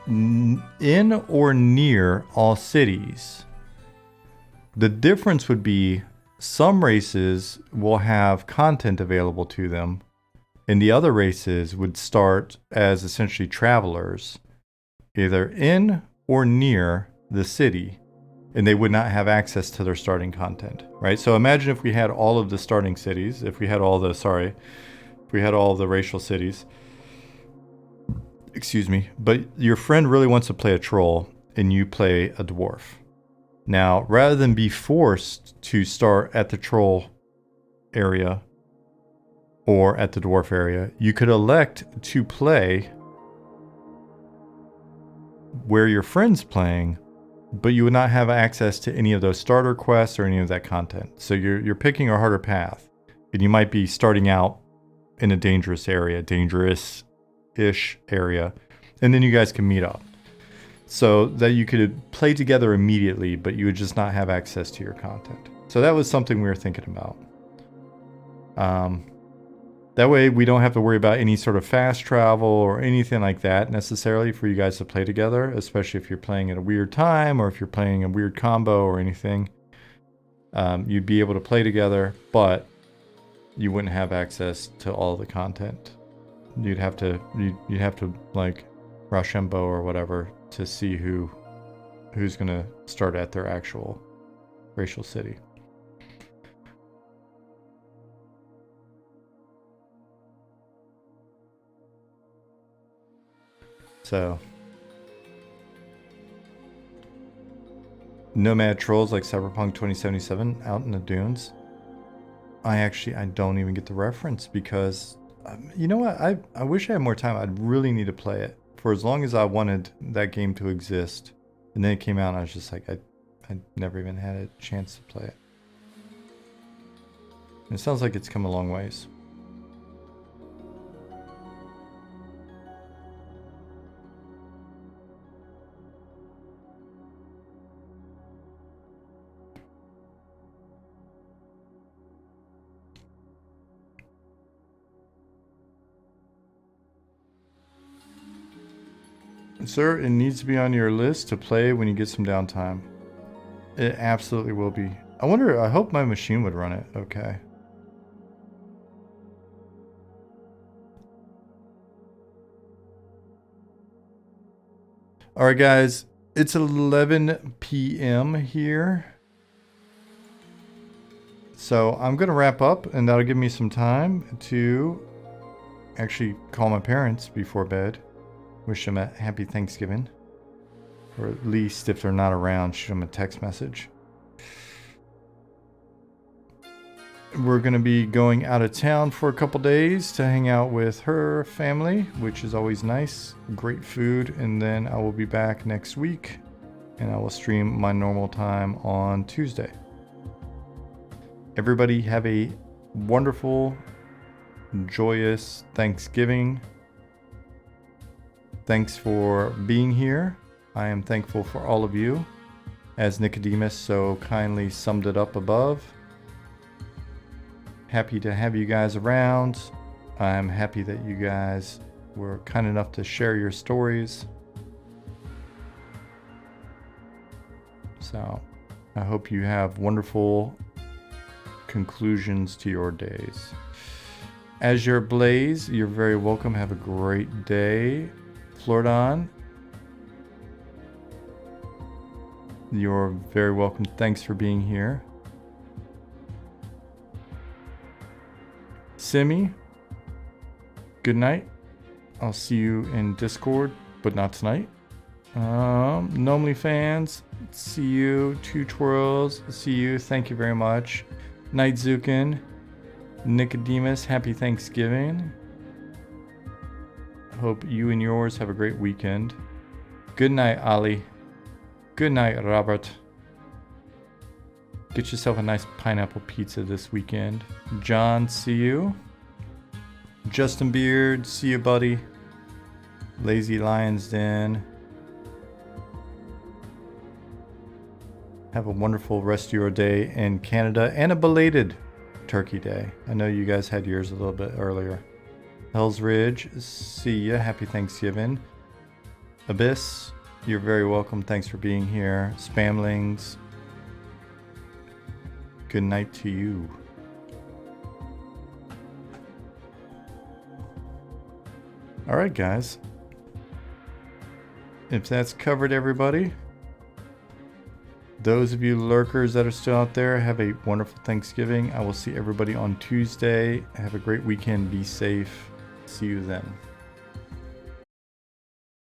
in or near all cities. The difference would be some races will have content available to them, and the other races would start as essentially travelers, either in or near the city, and they would not have access to their starting content, right? So imagine if we had all of the starting cities, if we had all the racial cities, excuse me, but your friend really wants to play a troll and you play a dwarf. Now, rather than be forced to start at the troll area or at the dwarf area, you could elect to play where your friend's playing, but you would not have access to any of those starter quests or any of that content. So you're picking a harder path, and you might be starting out in a dangerous-ish area, and then you guys can meet up. So that you could play together immediately, but you would just not have access to your content. So that was something we were thinking about. That way we don't have to worry about any sort of fast travel or anything like that necessarily for you guys to play together, especially if you're playing at a weird time or if you're playing a weird combo or anything. You'd be able to play together, but you wouldn't have access to all the content. You'd have to like Rochambeau or whatever to see who's gonna start at their actual racial city. So Nomad Trolls like Cyberpunk 2077 out in the dunes. I don't even get the reference because you know what? I wish I had more time. I'd really need to play it for as long as I wanted that game to exist. And then it came out and I was just like, I never even had a chance to play it. And it sounds like it's come a long ways. Sir, it needs to be on your list to play when you get some downtime. It absolutely will be. I hope my machine would run it okay. Alright guys, it's 11 p.m. here. So I'm going to wrap up and that'll give me some time to actually call my parents before bed. Wish them a happy Thanksgiving. Or at least if they're not around, shoot them a text message. We're going to be going out of town for a couple days to hang out with her family, which is always nice. Great food. And then I will be back next week and I will stream my normal time on Tuesday. Everybody have a wonderful, joyous Thanksgiving. Thanks for being here. I am thankful for all of you, as Nicodemus so kindly summed it up above. Happy to have you guys around. I'm happy that you guys were kind enough to share your stories. So, I hope you have wonderful conclusions to your days. Azure Blaze, you're very welcome. Have a great day. Flordon, you're very welcome. Thanks for being here. Simi, good night. I'll see you in Discord, but not tonight. Normally fans, see you. Two Twirls, see you. Thank you very much. Night Zukin, Nicodemus, happy Thanksgiving. Hope you and yours have a great weekend. Good night, Ali. Good night, Robert. Get yourself a nice pineapple pizza this weekend. John, see you. Justin Beard, see you, buddy. Lazy Lions Den. Have a wonderful rest of your day in Canada and a belated Turkey Day. I know you guys had yours a little bit earlier. Hell's Ridge, see ya. Happy Thanksgiving. Abyss, you're very welcome. Thanks for being here. Spamlings, good night to you. Alright guys, if that's covered everybody, those of you lurkers that are still out there, have a wonderful Thanksgiving. I will see everybody on Tuesday. Have a great weekend. Be safe. See you then.